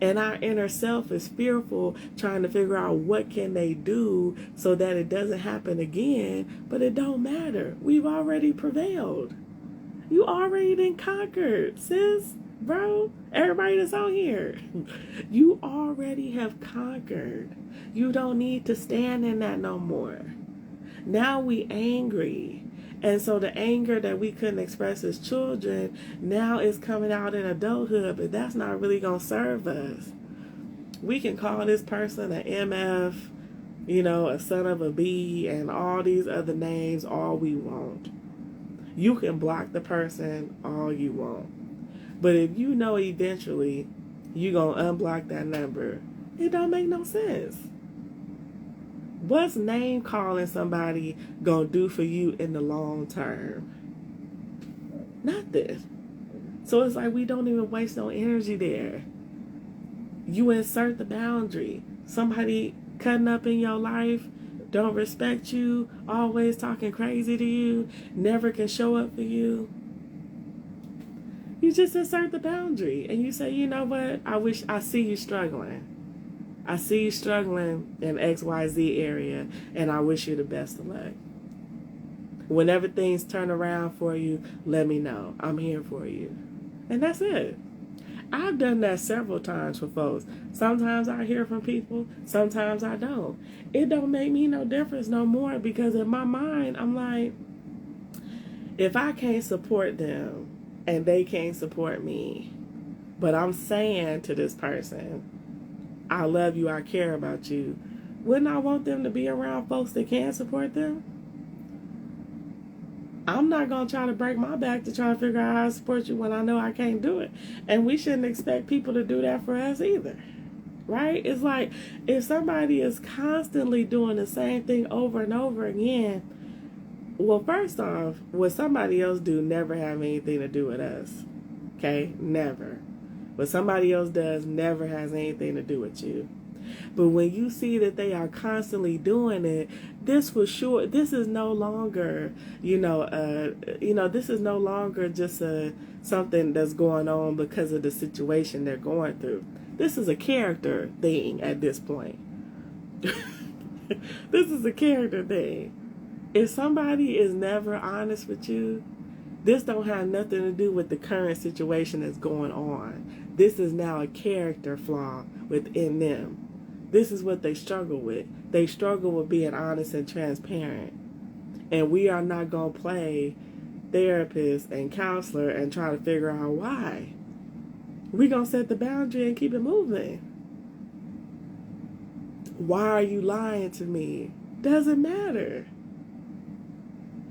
And our inner self is fearful, trying to figure out what can they do so that it doesn't happen again, but it don't matter. We've already prevailed. You already been conquered, sis, bro, everybody that's on here. You already have conquered. You don't need to stand in that no more. Now we angry. And so the anger that we couldn't express as children now is coming out in adulthood, but that's not really going to serve us. We can call this person an MF, you know, a son of a B, and all these other names all we want. You can block the person all you want. But if you know eventually you're going to unblock that number, it don't make no sense. What's name calling somebody going to do for you in the long term? Nothing. So it's like we don't even waste no energy there. You insert the boundary. Somebody cutting up in your life, don't respect you, always talking crazy to you, never can show up for you. You just insert the boundary and you say, you know what, I see you struggling. I see you struggling in XYZ area and I wish you the best of luck. Whenever things turn around for you, let me know. I'm here for you. And that's it. I've done that several times for folks. Sometimes I hear from people, sometimes I don't. It don't make me no difference no more because in my mind, I'm like, if I can't support them and they can't support me, but I'm saying to this person, I love you, I care about you, wouldn't I want them to be around folks that can support them? I'm not going to try to break my back to try to figure out how to support you when I know I can't do it. And we shouldn't expect people to do that for us either. Right? It's like if somebody is constantly doing the same thing over and over again, well, first off, what somebody else do never have anything to do with us. Okay? Never. What somebody else does never has anything to do with you. But when you see that they are constantly doing it, this is no longer, this is no longer just something that's going on because of the situation they're going through. This is a character thing at this point. This is a character thing. If somebody is never honest with you, this don't have nothing to do with the current situation that's going on. This is now a character flaw within them. This is what they struggle with. They struggle with being honest and transparent. And we are not going to play therapist and counselor and try to figure out why. We're going to set the boundary and keep it moving. Why are you lying to me? Doesn't matter.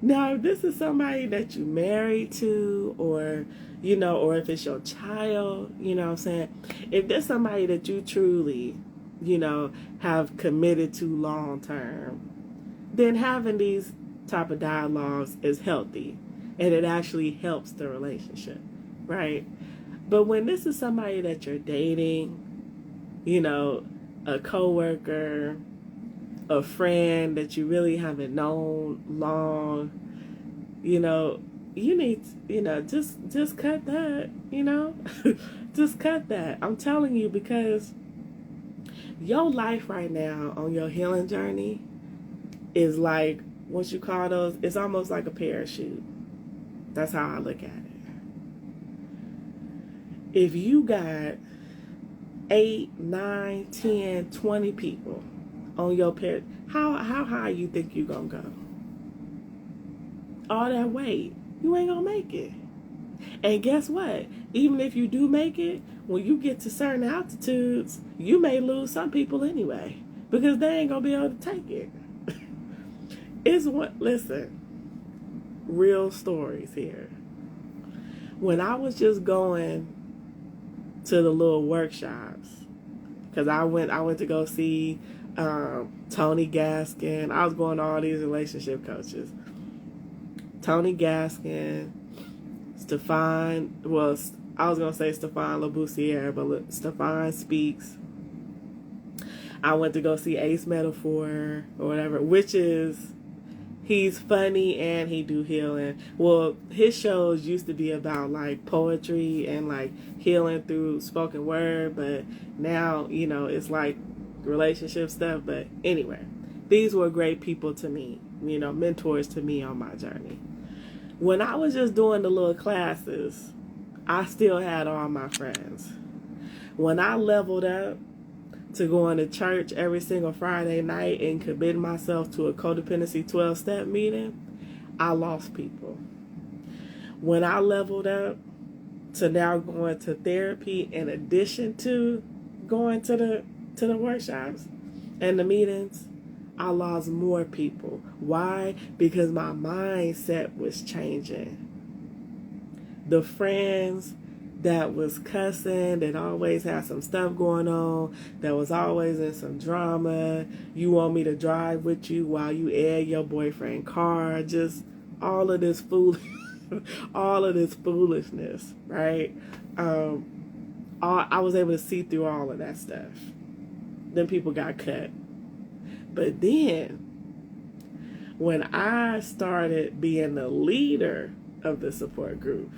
Now, if this is somebody that you married to, or, or if it's your child, what I'm saying? If there's somebody that you truly, have committed to long term, then having these type of dialogues is healthy, and it actually helps the relationship, right? But when this is somebody that you're dating, a coworker, a friend that you really haven't known long, you need, just cut that, just cut that. I'm telling you, because your life right now on your healing journey is like, what you call those, it's almost like a parachute. That's how I look at it. If you got 8, 9, 10, 20 people on your parachute, how high you think you gonna go? All that weight, you ain't gonna make it. And guess what? Even if you do make it, when you get to certain altitudes, you may lose some people anyway, because they ain't gonna be able to take it. Listen, real stories here. When I was just going to the little workshops, because I went to go see Tony Gaskin. I was going to all these relationship coaches. Tony Gaskin, Stefan, I was going to say Stefan Labussiere, but Stefan Speaks. I went to go see Ace Metaphor or whatever, which is, he's funny and he do healing. Well, his shows used to be about like poetry and like healing through spoken word, but now, it's like relationship stuff. But anyway, these were great people to me, mentors to me on my journey. When I was just doing the little classes, I still had all my friends. When I leveled up to going to church every single Friday night and committing myself to a codependency 12-step meeting, I lost people. When I leveled up to now going to therapy in addition to going to the workshops and the meetings, I lost more people. Why? Because my mindset was changing. The friends that was cussing, that always had some stuff going on, that was always in some drama, you want me to drive with you while you air your boyfriend's car, just all of this all of this foolishness, right? I was able to see through all of that stuff. Then people got cut. But then, when I started being the leader of the support group,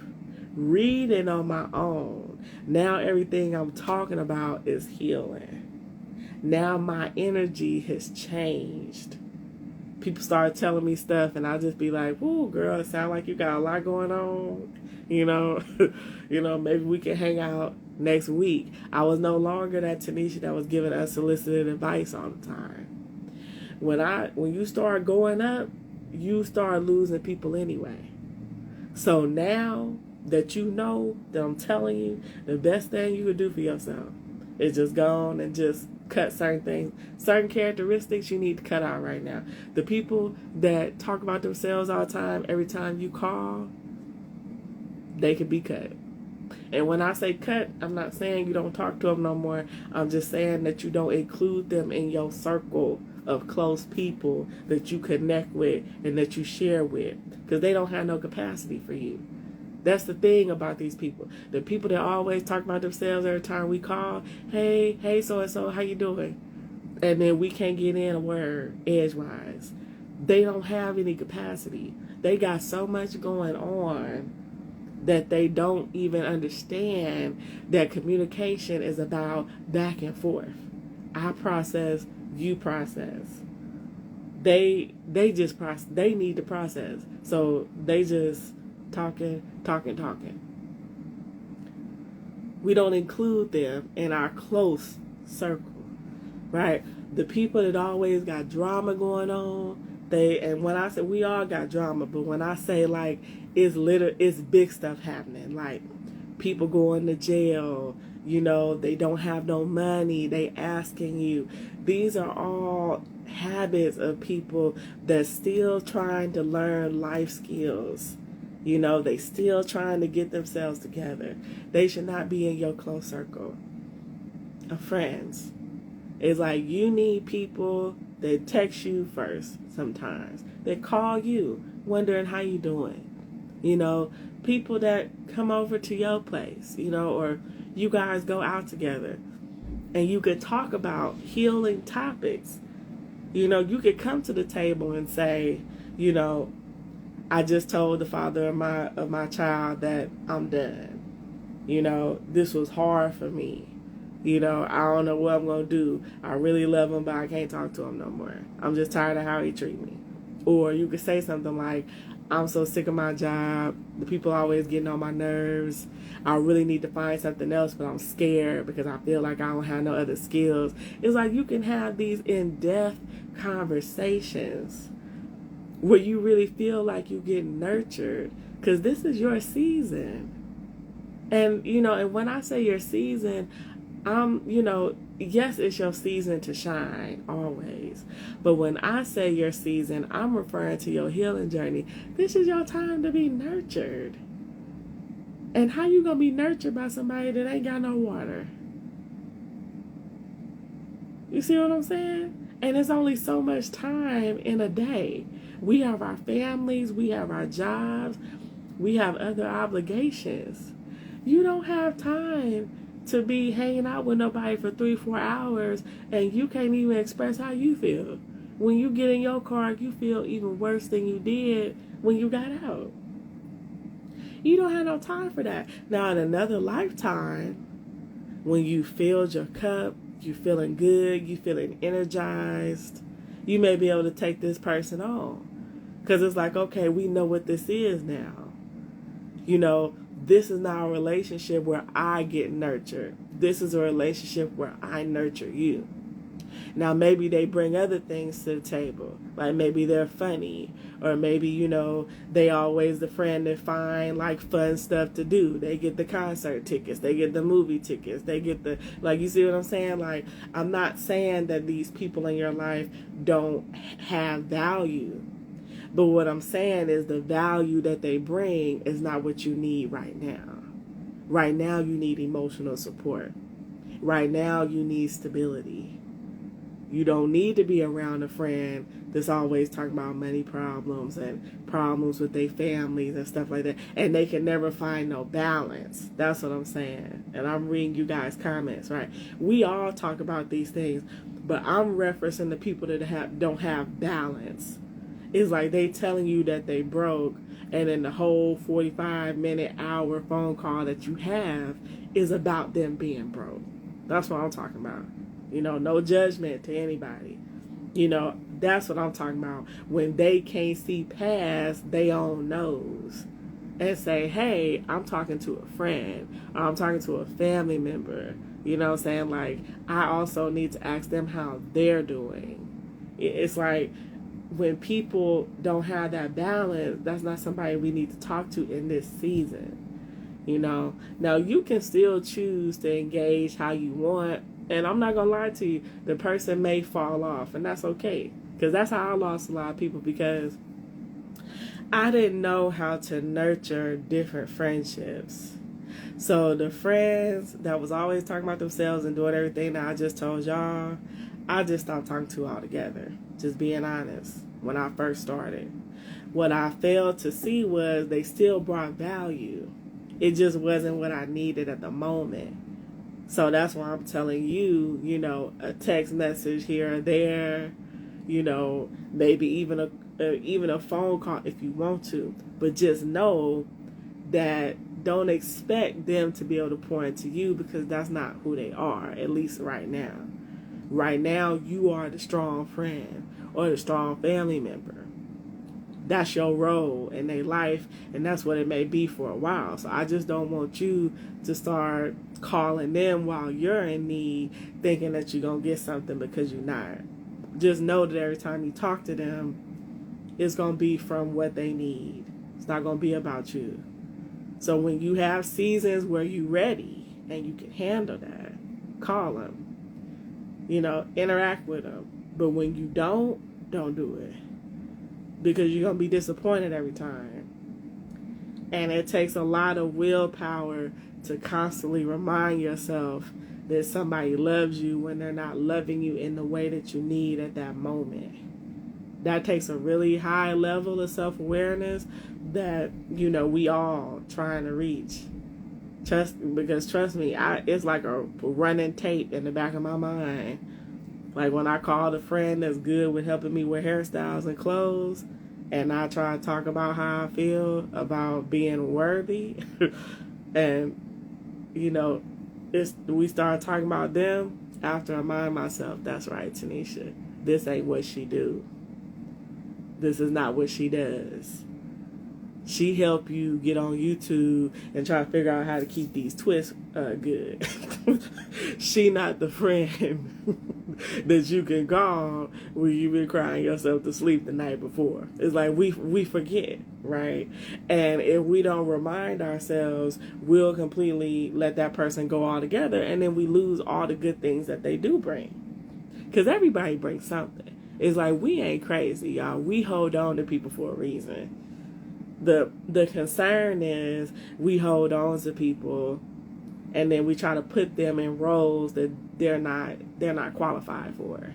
reading on my own, now everything I'm talking about is healing. Now my energy has changed. People start telling me stuff and I just be like, "Whoa, girl, it sounds like you got a lot going on." Maybe we can hang out next week. I was no longer that Tanisha that was giving unsolicited advice all the time. When you start going up, you start losing people anyway. So now that that I'm telling you, the best thing you could do for yourself is just go on and just cut certain things. Certain characteristics you need to cut out right now. The people that talk about themselves all the time, every time you call, they could be cut. And when I say cut, I'm not saying you don't talk to them no more. I'm just saying that you don't include them in your circle of close people that you connect with and that you share with, because they don't have no capacity for you. That's the thing about these people. The people that always talk about themselves every time we call, hey, so-and-so, how you doing? And then we can't get in a word edgewise. They don't have any capacity. They got so much going on that they don't even understand that communication is about back and forth. I process, you process. They just process. They need to process. So they just talking. We don't include them in our close circle, right? The people that always got drama going on, and when I say we all got drama, but when I say like it's big stuff happening, like people going to jail, They don't have no money, they asking you. These are all habits of people that's still trying to learn life skills. They still trying to get themselves together. They should not be in your close circle of friends. It's like you need people that text you first sometimes. They call you wondering how you doing. People that come over to your place, or you guys go out together and you could talk about healing topics. You could come to the table and say, I just told the father of my child that I'm done. This was hard for me. I don't know what I'm going to do. I really love him, but I can't talk to him no more. I'm just tired of how he treats me. Or you could say something like, I'm so sick of my job. The people always getting on my nerves. I really need to find something else, but I'm scared because I feel like I don't have no other skills. It's like you can have these in-depth conversations where you really feel like you get nurtured because this is your season. And, and when I say your season, yes, it's your season to shine always. But when I say your season, I'm referring to your healing journey. This is your time to be nurtured. And how you going to be nurtured by somebody that ain't got no water? You see what I'm saying? And it's only so much time in a day. We have our families, we have our jobs, we have other obligations. You don't have time to be hanging out with nobody for 3-4 hours and you can't even express how you feel. When you get in your car, you feel even worse than you did when you got out. You don't have no time for that. Now, in another lifetime, when you filled your cup, you feeling good, you feeling energized, you may be able to take this person on. Because it's like, okay, we know what this is now. This is not a relationship where I get nurtured. This is a relationship where I nurture you. Now, maybe they bring other things to the table. Like maybe they're funny. Or maybe, they always the friend that find like fun stuff to do. They get the concert tickets. They get the movie tickets. They get you see what I'm saying? Like, I'm not saying that these people in your life don't have value. But what I'm saying is the value that they bring is not what you need right now. Right now, you need emotional support. Right now, you need stability. You don't need to be around a friend that's always talking about money problems and problems with their families and stuff like that. And they can never find no balance. That's what I'm saying. And I'm reading you guys' comments, right? We all talk about these things, but I'm referencing the people that don't have balance. It's like they telling you that they broke, and then the whole 45-minute hour phone call that you have is about them being broke. That's what I'm talking about. No judgment to anybody. That's what I'm talking about. When they can't see past their own nose and say, hey, I'm talking to a friend, or I'm talking to a family member. Saying like, I also need to ask them how they're doing. It's like, when people don't have that balance, that's not somebody we need to talk to in this season. Now you can still choose to engage how you want, and I'm not gonna lie to you, the person may fall off, and that's okay, because that's how I lost a lot of people, because I didn't know how to nurture different friendships. So the friends that was always talking about themselves and doing everything that I just told y'all, I just stopped talking to altogether. Just being honest, when I first started. What I failed to see was they still brought value. It just wasn't what I needed at the moment. So that's why I'm telling you, a text message here or there, maybe even a phone call if you want to. But just know that don't expect them to be able to pour into you, because that's not who they are, at least right now. Right now, you are the strong friend or the strong family member. That's your role in their life, and that's what it may be for a while. So I just don't want you to start calling them while you're in need, thinking that you're going to get something, because you're not. Just know that every time you talk to them, it's going to be from what they need. It's not going to be about you. So when you have seasons where you're ready, and you can handle that, call them. Interact with them. But when you don't do it. Because you're going to be disappointed every time. And it takes a lot of willpower to constantly remind yourself that somebody loves you when they're not loving you in the way that you need at that moment. That takes a really high level of self-awareness that, we all trying to reach. Trust me, it's like a running tape in the back of my mind. Like when I called a friend that's good with helping me with hairstyles and clothes, and I try to talk about how I feel about being worthy, and we start talking about them after I remind myself, that's right, Tanisha, this ain't what she do. This is not what she does. She help you get on YouTube and try to figure out how to keep these twists good. She not the friend that you can call when you've been crying yourself to sleep the night before. It's like we forget, right? And if we don't remind ourselves, we'll completely let that person go altogether, and then we lose all the good things that they do bring. Because everybody brings something. It's like we ain't crazy, y'all. We hold on to people for a reason. The concern is we hold on to people and then we try to put them in roles that they're not qualified for.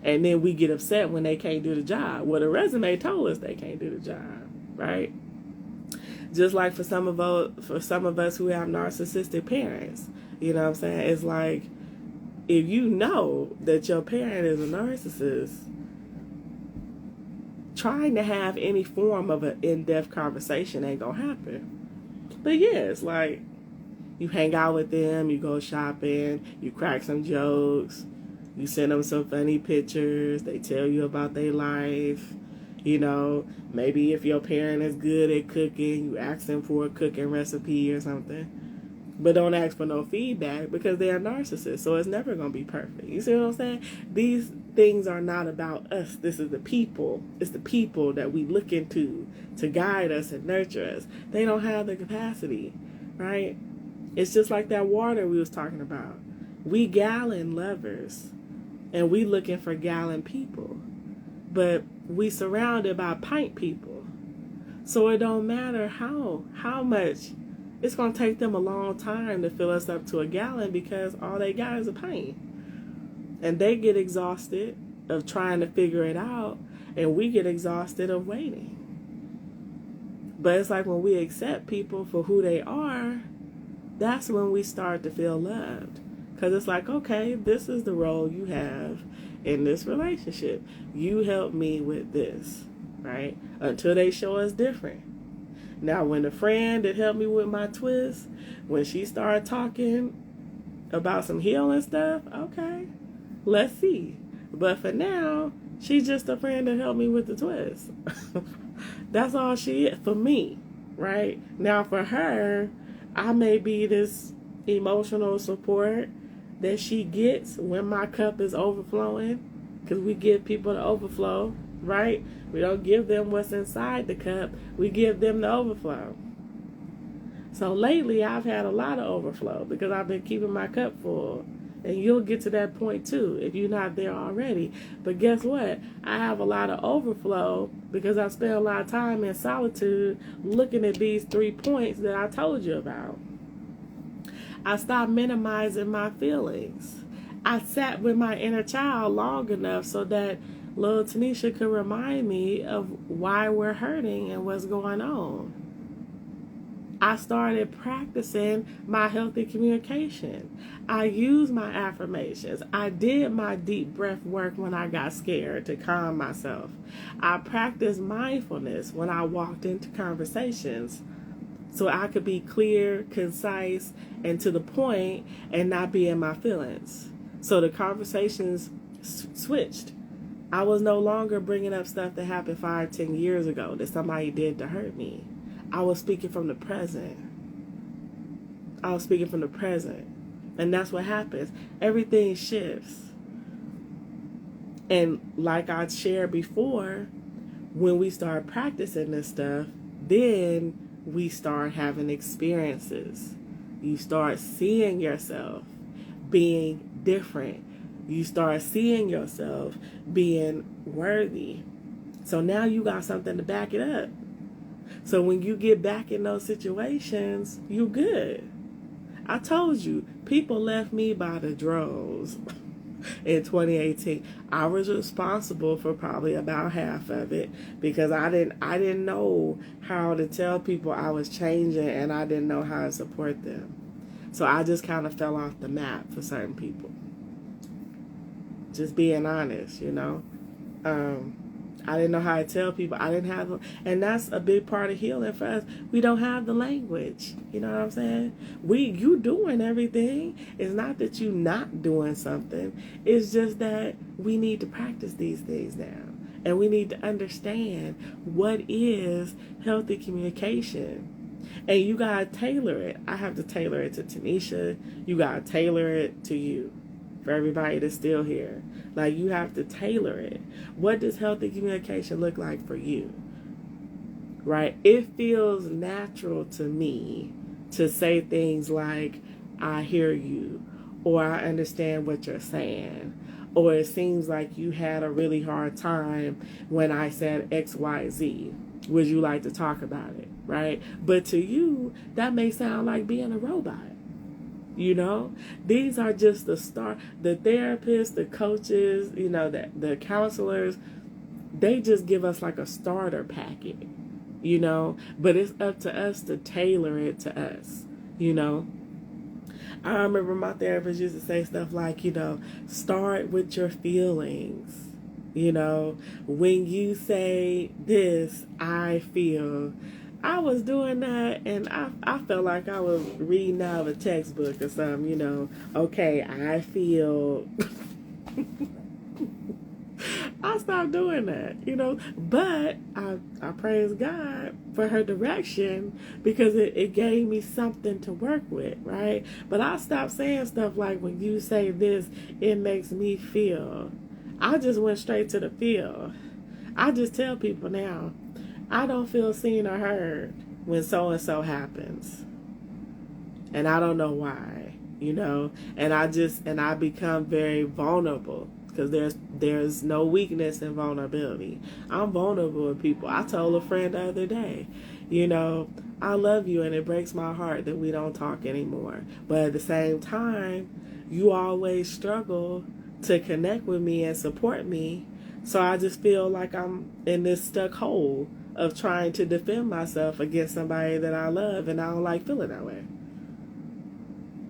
And then we get upset when they can't do the job. Well, the resume told us they can't do the job, right? Just like for some of us who have narcissistic parents, you know what I'm saying? It's like, if you know that your parent is a narcissist, trying to have any form of an in-depth conversation ain't gonna happen. But yeah, it's like you hang out with them, you go shopping, you crack some jokes, you send them some funny pictures, they tell you about their life. Maybe if your parent is good at cooking, you ask them for a cooking recipe or something. But don't ask for no feedback because they're a narcissist, so it's never going to be perfect. You see what I'm saying? These things are not about us. This is the people. It's the people that we look into to guide us and nurture us. They don't have the capacity, right? It's just like that water we was talking about. We gallon lovers, and we looking for gallon people. But we surrounded by pint people. So it don't matter how much. It's going to take them a long time to fill us up to a gallon because all they got is a pint. And they get exhausted of trying to figure it out, and we get exhausted of waiting. But it's like when we accept people for who they are, that's when we start to feel loved. Because it's like, okay, this is the role you have in this relationship. You help me with this, right? Until they show us different. Now, when the friend that helped me with my twist, when she started talking about some healing stuff, okay, let's see. But for now, she's just a friend that helped me with the twist. That's all she is for me, right? Now, for her, I may be this emotional support that she gets when my cup is overflowing, because we give people the overflow, right? We don't give them what's inside the cup. We give them the overflow. So lately, I've had a lot of overflow because I've been keeping my cup full. And you'll get to that point too if you're not there already. But guess what? I have a lot of overflow because I spent a lot of time in solitude looking at these 3 points that I told you about. I stopped minimizing my feelings. I sat with my inner child long enough so that little Tanisha could remind me of why we're hurting and what's going on. I started practicing my healthy communication. I used my affirmations. I did my deep breath work when I got scared to calm myself. I practiced mindfulness when I walked into conversations so I could be clear, concise, and to the point and not be in my feelings. So the conversations switched. I was no longer bringing up stuff that happened 5-10 years ago that somebody did to hurt me. I was speaking from the present. And that's what happens. Everything shifts. And like I shared before, when we start practicing this stuff, then we start having experiences You start seeing yourself being different. You start seeing yourself being worthy. So now you got something to back it up. So when you get back in those situations, you good. I told you, people left me by the droves in 2018. I was responsible for probably about half of it because I didn't know how to tell people I was changing, and I didn't know how to support them. So I just kind of fell off the map for certain people. Just being honest, you know. I didn't know how to tell people. I didn't have, and that's a big part of healing for us. We don't have the language. You know what I'm saying? You doing everything. It's not that you not doing something. It's just that we need to practice these things now. And we need to understand what is healthy communication. And you got to tailor it. I have to tailor it to Tanisha. You got to tailor it to you. For everybody that's still here. Like, you have to tailor it. What does healthy communication look like for you? Right? It feels natural to me to say things like, I hear you, or I understand what you're saying, or it seems like you had a really hard time when I said X, Y, Z. Would you like to talk about it? Right? But to you, that may sound like being a robot. You know, these are just the therapists, the coaches, you know, the counselors, they just give us like a starter packet, you know, but it's up to us to tailor it to us, you know. I remember my therapist used to say stuff like, you know, start with your feelings. You know, when you say this, I feel. I was doing that, and I felt like I was reading out of a textbook or something, you know. Okay, I feel. I stopped doing that, you know. But I praise God for her direction because it gave me something to work with, right? But I stopped saying stuff like, when you say this, it makes me feel. I just went straight to the feel. I just tell people now, I don't feel seen or heard when so-and-so happens. And I don't know why, you know. And I become very vulnerable because there's no weakness in vulnerability. I'm vulnerable with people. I told a friend the other day, you know, I love you and it breaks my heart that we don't talk anymore. But at the same time, you always struggle to connect with me and support me. So I just feel like I'm in this stuck hole of trying to defend myself against somebody that I love, and I don't like feeling that way.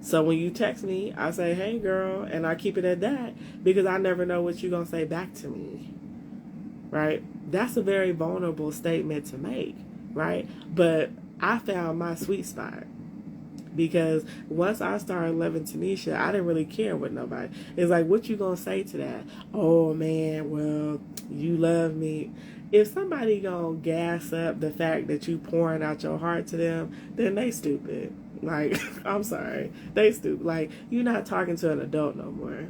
So when you text me, I say, hey girl, and I keep it at that because I never know what you're going to say back to me, right? That's a very vulnerable statement to make, right? But I found my sweet spot because once I started loving Tanisha, I didn't really care with nobody. It's like, what you going to say to that? Oh man, well, you love me. If somebody gonna gas up the fact that you pouring out your heart to them, then they stupid. Like, I'm sorry, they stupid. Like, you're not talking to an adult no more.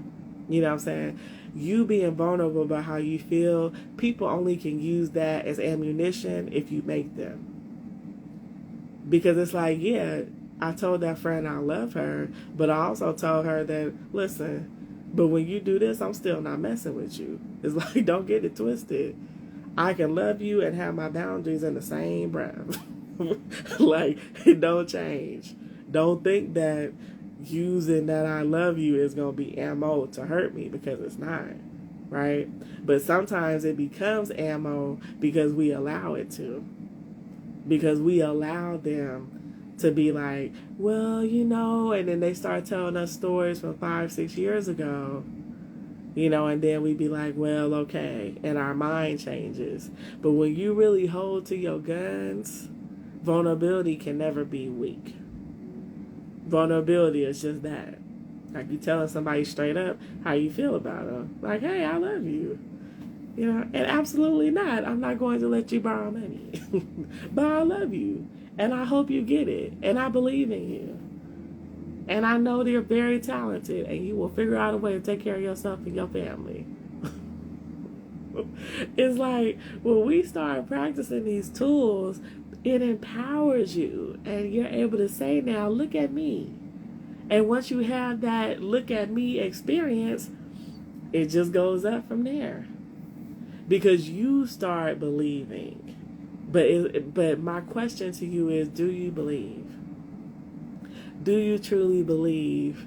You know what I'm saying? You being vulnerable about how you feel, people only can use that as ammunition if you make them. Because it's like, yeah, I told that friend I love her, but I also told her that, listen, but when you do this, I'm still not messing with you. It's like, don't get it twisted. I can love you and have my boundaries in the same breath. Like, it don't change. Don't think that using that I love you is going to be ammo to hurt me, because it's not, right? But sometimes it becomes ammo because we allow it to. Because we allow them to be like, well, you know, and then they start telling us stories from 5-6 years ago. You know, and then we be like, well, okay, and our mind changes. But when you really hold to your guns, vulnerability can never be weak. Vulnerability is just that. Like, you telling somebody straight up how you feel about them. Like, hey, I love you. You know, and absolutely not. I'm not going to let you borrow money. But I love you. And I hope you get it. And I believe in you. And I know they're very talented, and you will figure out a way to take care of yourself and your family. It's like, when we start practicing these tools, It empowers you, and you're able to say, now, look at me. And once you have that look at me experience, it just goes up from there. Because you start believing. But my question to you is, do you believe? Do you truly believe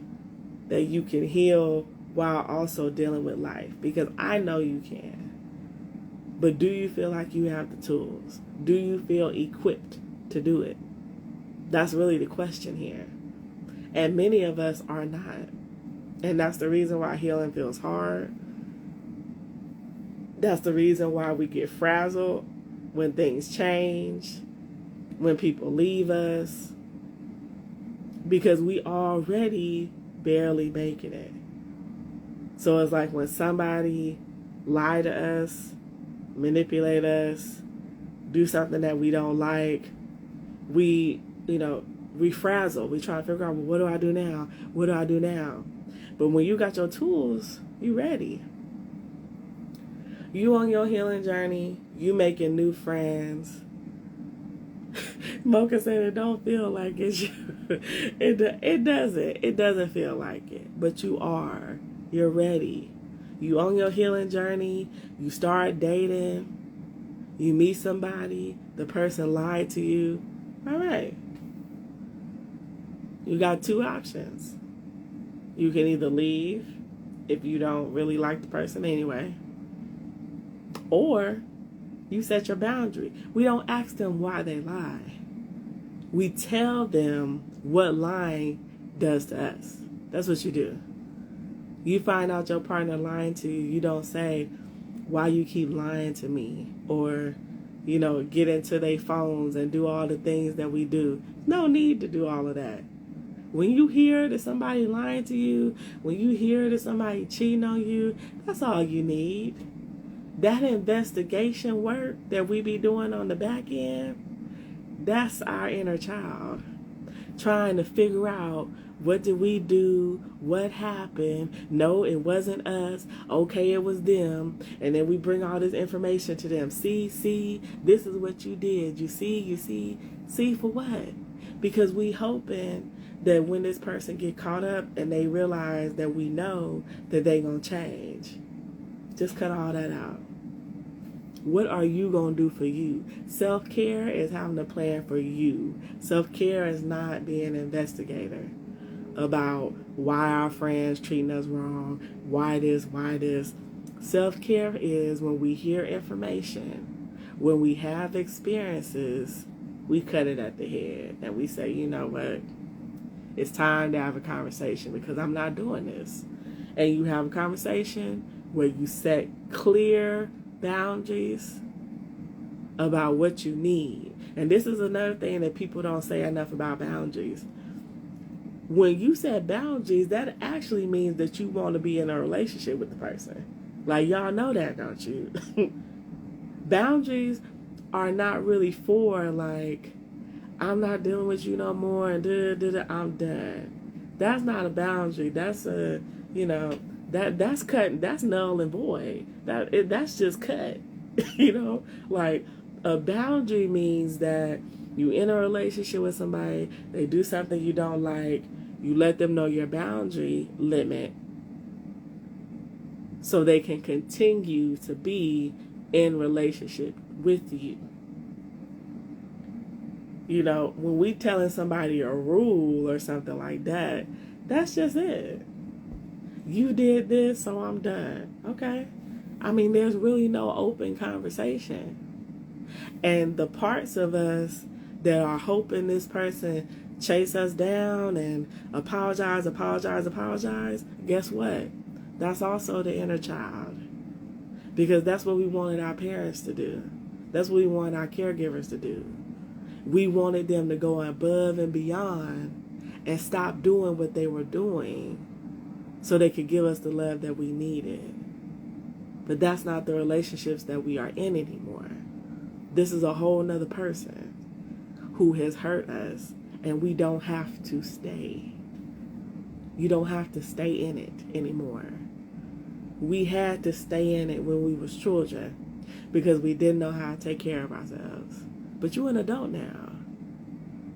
that you can heal while also dealing with life? Because I know you can. But do you feel like you have the tools? Do you feel equipped to do it? That's really the question here. And many of us are not. And that's the reason why healing feels hard. That's the reason why we get frazzled when things change, when people leave us, because we already barely making it. So it's like when somebody lie to us, manipulate us, do something that we don't like, we frazzle. We try to figure out, well, what do I do now? What do I do now? But when you got your tools, you ready. You on your healing journey, you making new friends. Mocha said it don't feel like it's you. It doesn't. It doesn't feel like it. But you are. You're ready. You on your healing journey. You start dating. You meet somebody. The person lied to you. All right. You got two options. You can either leave if you don't really like the person anyway, or you set your boundary. We don't ask them why they lie. We tell them what lying does to us. That's what you do. You find out your partner lying to you, you don't say, why you keep lying to me? Or, get into their phones and do all the things that we do. No need to do all of that. When you hear that somebody lying to you, when you hear that somebody cheating on you, that's all you need. That investigation work that we be doing on the back end, that's our inner child. Trying to figure out, what did we do? What happened? No, it wasn't us. Okay, it was them. And then we bring all this information to them. See, this is what you did. You see for what? Because we hoping that when this person get caught up and they realize that we know that they gonna change. Just cut all that out. What are you going to do for you? Self-care is having a plan for you. Self-care is not being an investigator about why our friends treating us wrong, why this. Self-care is when we hear information, when we have experiences, we cut it at the head and we say, you know what? It's time to have a conversation because I'm not doing this. And you have a conversation where you set clear boundaries about what you need. And this is another thing that people don't say enough about boundaries. When you set boundaries, that actually means that you want to be in a relationship with the person. Like, y'all know that, don't you? Boundaries are not really for, like, I'm not dealing with you no more and I'm done. That's not a boundary. That's a, that's cut. That's null and void. That's just cut. Like a boundary means that you in a relationship with somebody, they do something you don't like, you let them know your boundary limit so they can continue to be in relationship with you. When we telling somebody a rule or something like that, that's just it. You did this, so I'm done. Okay. There's really no open conversation. And the parts of us that are hoping this person chase us down and apologize, guess what? That's also the inner child. Because that's what we wanted our parents to do. That's what we wanted our caregivers to do. We wanted them to go above and beyond and stop doing what they were doing so they could give us the love that we needed. But that's not the relationships that we are in anymore. This is a whole nother person who has hurt us, and we don't have to stay. You don't have to stay in it anymore. We had to stay in it when we was children because we didn't know how to take care of ourselves. But you're an adult now.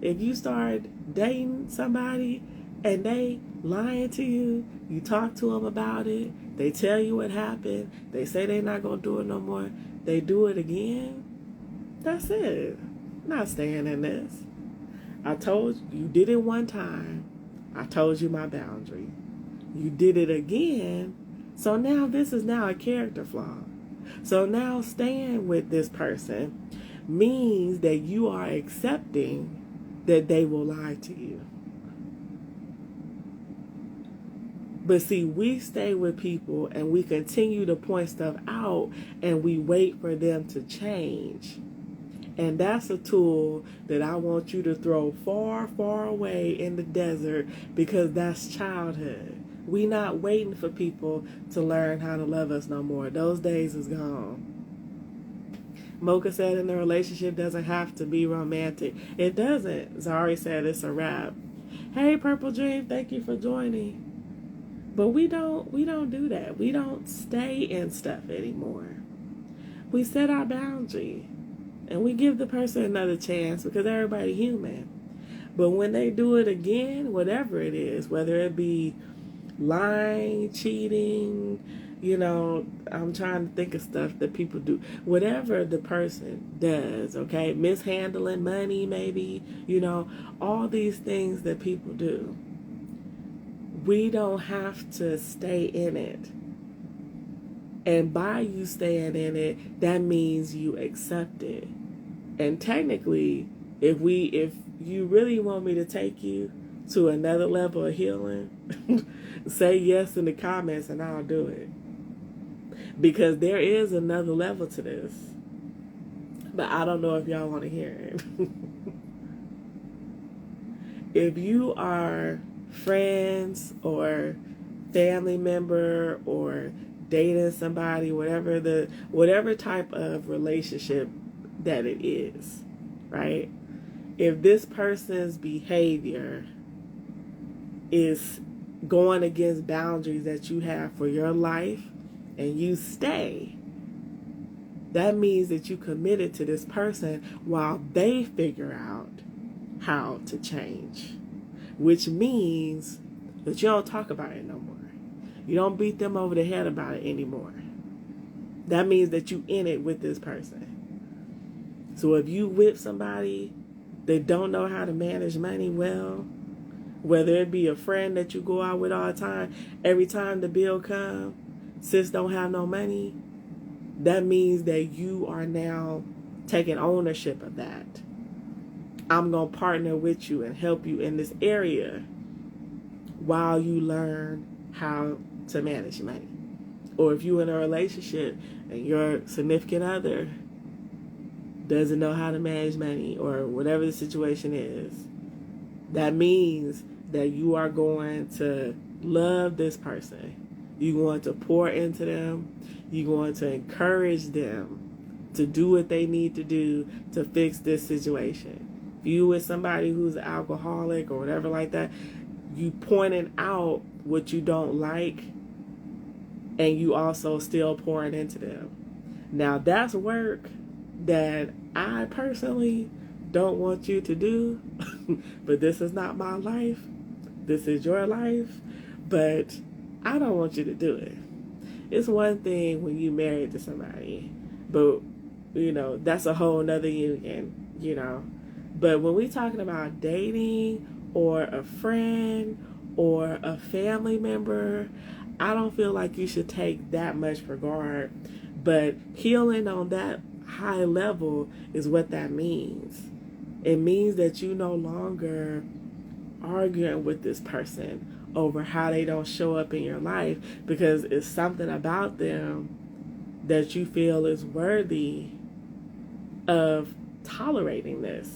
If you start dating somebody and they lying to you, you talk to them about it, they tell you what happened, they say they're not going to do it no more, they do it again, that's it. I'm not staying in this. I told you, you did it one time. I told you my boundary. You did it again. So now this is now a character flaw. So now staying with this person means that you are accepting that they will lie to you. But see, we stay with people and we continue to point stuff out and we wait for them to change. And that's a tool that I want you to throw far, far away in the desert, because that's childhood. We not waiting for people to learn how to love us no more. Those days is gone. Mocha said in the relationship doesn't have to be romantic. It doesn't. Zari said it's a wrap. Hey, Purple Dream, thank you for joining. But we don't do that. We don't stay in stuff anymore. We set our boundary. And we give the person another chance because everybody human. But when they do it again, whatever it is, whether it be lying, cheating, I'm trying to think of stuff that people do. Whatever the person does, okay? Mishandling money, maybe, all these things that people do. We don't have to stay in it. And by you staying in it, that means you accept it. And technically, if you really want me to take you to another level of healing, say yes in the comments and I'll do it. Because there is another level to this. But I don't know if y'all want to hear it. If you are friends or family member or dating somebody, whatever type of relationship that it is, right? If this person's behavior is going against boundaries that you have for your life and you stay, that means that you committed to this person while they figure out how to change, which means that you don't talk about it no more. You don't beat them over the head about it anymore. That means that you in it with this person. So if you with somebody that don't know how to manage money well, whether it be a friend that you go out with all the time, every time the bill comes, sis don't have no money, that means that you are now taking ownership of that. I'm going to partner with you and help you in this area while you learn how to manage money. Or if you're in a relationship and your significant other doesn't know how to manage money or whatever the situation is, that means that you are going to love this person. You're going to pour into them. You're going to encourage them to do what they need to do to fix this situation. If you with somebody who's an alcoholic or whatever like that, you pointing out what you don't like and you also still pouring into them. Now that's work that I personally don't want you to do, but this is not my life. This is your life, but I don't want you to do it. It's one thing when you married to somebody, but that's a whole nother union, But when we talking about dating or a friend or a family member, I don't feel like you should take that much regard. But healing on that high level is what that means. It means that you no longer arguing with this person over how they don't show up in your life because it's something about them that you feel is worthy of tolerating this.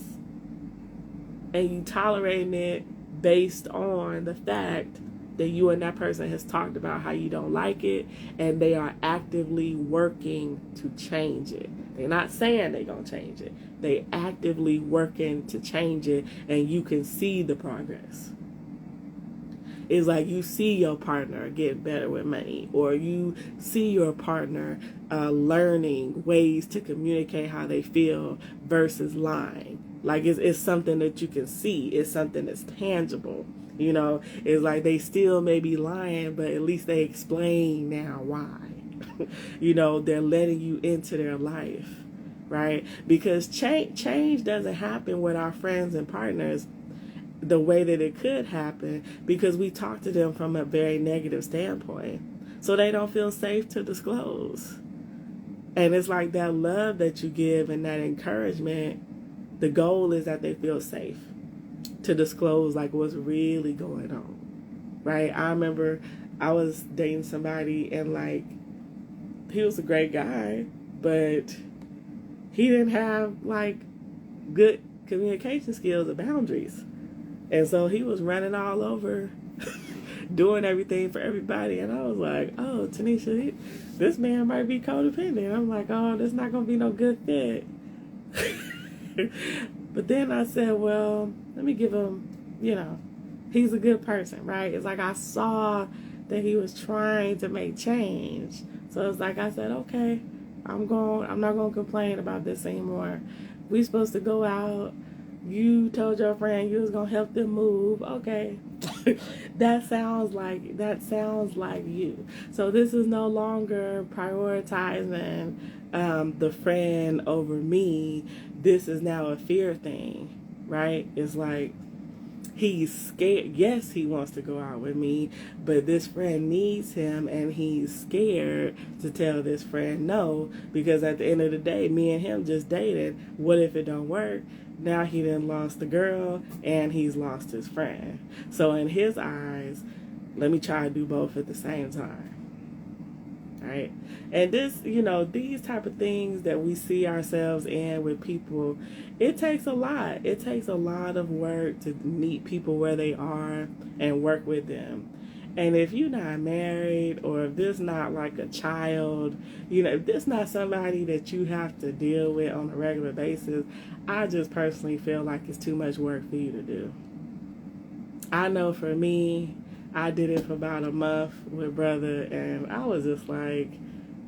And you tolerating it based on the fact that you and that person has talked about how you don't like it and they are actively working to change it. They're not saying they're going to change it. They actively working to change it and you can see the progress. It's like you see your partner get better with money, or you see your partner learning ways to communicate how they feel versus lying. Like it's something that you can see. It's something that's tangible. It's like they still may be lying, but at least they explain now why. They're letting you into their life, right? Because change doesn't happen with our friends and partners the way that it could happen, because we talk to them from a very negative standpoint. So they don't feel safe to disclose. And it's like that love that you give and that encouragement, the goal is that they feel safe to disclose like what's really going on, right? I remember I was dating somebody, and like he was a great guy, but he didn't have like good communication skills or boundaries. And so he was running all over, doing everything for everybody. And I was like, oh, Tanisha, this man might be codependent. I'm like, oh, that's not going to be no good fit. But then I said, well, let me give him, he's a good person, right? It's like I saw that he was trying to make change. So it's like I said, okay, I'm not going to complain about this anymore. We supposed to go out. You told your friend you was going to help them move. Okay. That sounds like you. So this is no longer prioritizing the friend over me. This is now a fear thing, right? It's like he's scared. Yes, he wants to go out with me, but this friend needs him, and he's scared to tell this friend no, because at the end of the day, me and him just dated. What if it don't work? Now he done lost the girl, and he's lost his friend. So in his eyes, let me try to do both at the same time. Right? And this, these type of things that we see ourselves in with people, it takes a lot. It takes a lot of work to meet people where they are and work with them. And if you're not married, or if there's not like a child, if there's not somebody that you have to deal with on a regular basis, I just personally feel like it's too much work for you to do. I know for me, I did it for about a month with brother, and I was just like,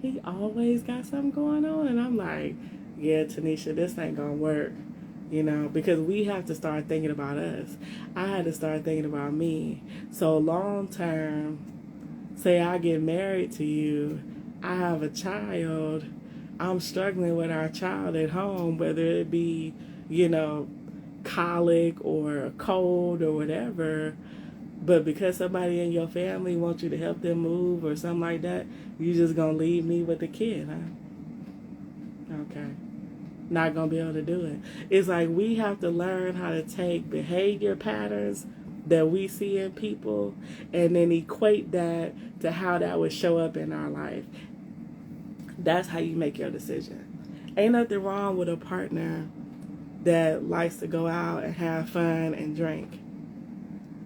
he always got something going on. And I'm like, yeah, Tanisha, this ain't gonna work. Because we have to start thinking about us. I had to start thinking about me. So long term, say I get married to you, I have a child, I'm struggling with our child at home, whether it be, colic or a cold or whatever. But because somebody in your family wants you to help them move or something like that, you just gonna leave me with the kid, huh? Okay. Not gonna be able to do it. It's like we have to learn how to take behavior patterns that we see in people and then equate that to how that would show up in our life. That's how you make your decision. Ain't nothing wrong with a partner that likes to go out and have fun and drink.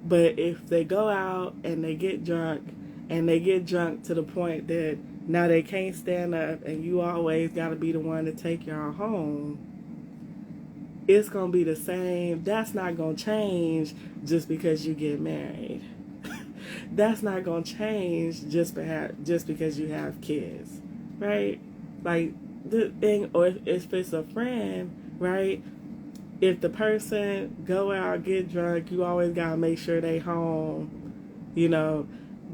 But if they go out and they get drunk to the point that now they can't stand up and you always got to be the one to take y'all home, it's going to be the same. That's not going to change just because you get married. That's not going to change just because you have kids, right? Like, the thing, or if it's a friend, right? If the person go out, get drunk, you always got to make sure they home.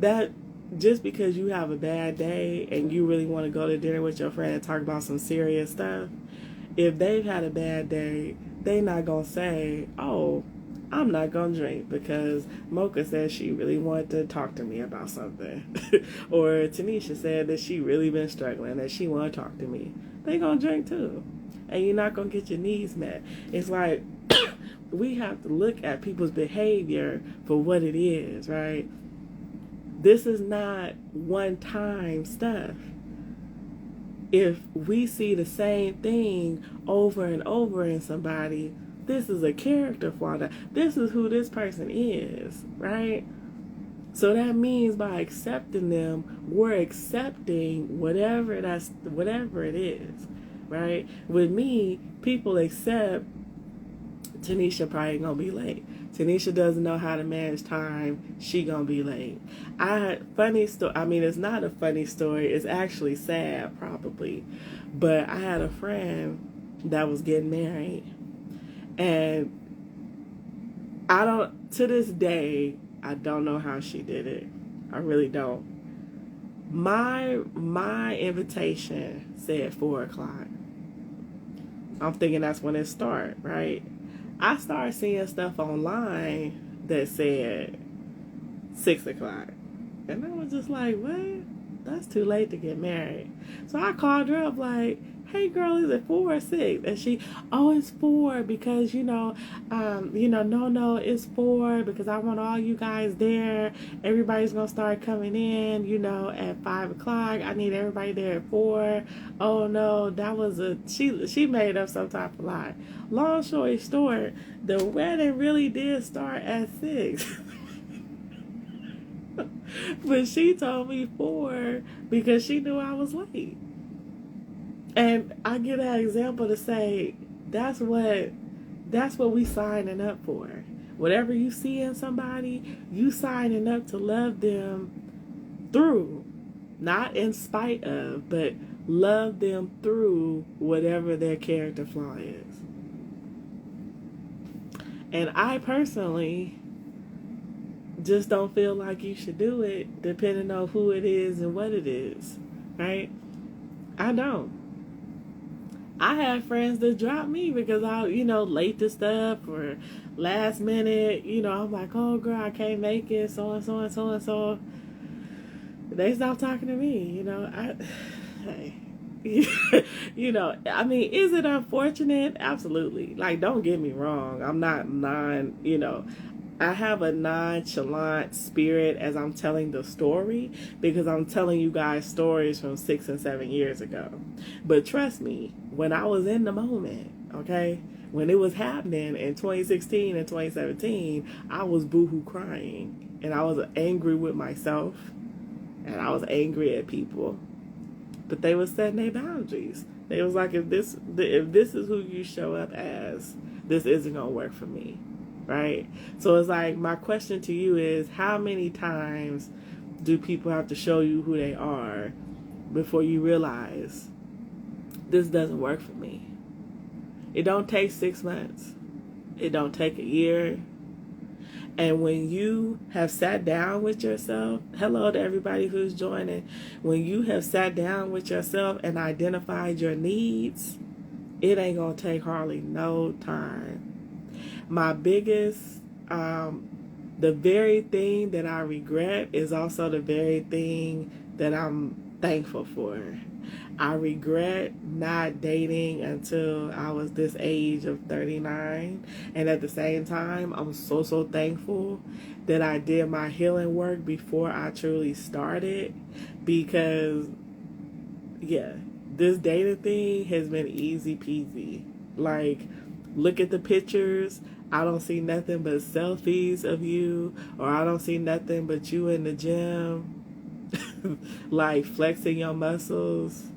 That just because you have a bad day and you really want to go to dinner with your friend and talk about some serious stuff, if they've had a bad day, they not going to say, oh, I'm not going to drink because Mocha said she really wanted to talk to me about something. Or Tanisha said that she really been struggling, that she want to talk to me. They going to drink too. And you're not going to get your needs met. It's like we have to look at people's behavior for what it is, right? This is not one-time stuff. If we see the same thing over and over in somebody, this is a character flaw. This is who this person is, right? So that means by accepting them, we're accepting whatever it is, right? With me, people accept Tanisha probably gonna be late. Tanisha doesn't know how to manage time. She gonna be late. I had funny story. I mean, it's not a funny story. It's actually sad, probably. But I had a friend that was getting married, and I don't. To this day, I don't know how she did it. I really don't. My invitation said 4:00. I'm thinking that's when it started, right? I started seeing stuff online that said 6:00. And I was just like, what? That's too late to get married. So I called her up like, hey girl, is it 4 or 6? And she, oh, it's 4 because, no, it's 4 because I want all you guys there. Everybody's going to start coming in, at 5:00. I need everybody there at 4. Oh no, that was she made up some type of lie. Long story short, the wedding really did start at 6. But she told me 4 because she knew I was late. And I give that example to say that's what we signing up for. Whatever you see in somebody, you signing up to love them through, not in spite of, but love them through whatever their character flaw is. And I personally just don't feel like you should do it depending on who it is and what it is, right? I don't. I have friends that drop me because I, late to stuff or last minute, I'm like, oh girl, I can't make it, so and so and so and so. They stop talking to me, I mean, is it unfortunate? Absolutely. Like, don't get me wrong. I'm not I have a nonchalant spirit as I'm telling the story because I'm telling you guys stories from 6 and 7 years ago. But trust me, when I was in the moment, okay, when it was happening in 2016 and 2017, I was boohoo crying and I was angry with myself and I was angry at people. But they were setting their boundaries. They was like, if this is who you show up as, this isn't going to work for me. Right? So it's like, my question to you is, how many times do people have to show you who they are before you realize this doesn't work for me? It don't take 6 months. It don't take a year. And when you have sat down with yourself, hello to everybody who's joining, when you have sat down with yourself and identified your needs, it ain't gonna take hardly no time. My biggest, the very thing that I regret is also the very thing that I'm thankful for. I regret not dating until I was this age of 39. And at the same time, I'm so thankful that I did my healing work before I truly started. Because, yeah, this dating thing has been easy peasy. Like, look at the pictures. I don't see nothing but selfies of you, or I don't see nothing but you in the gym, like flexing your muscles,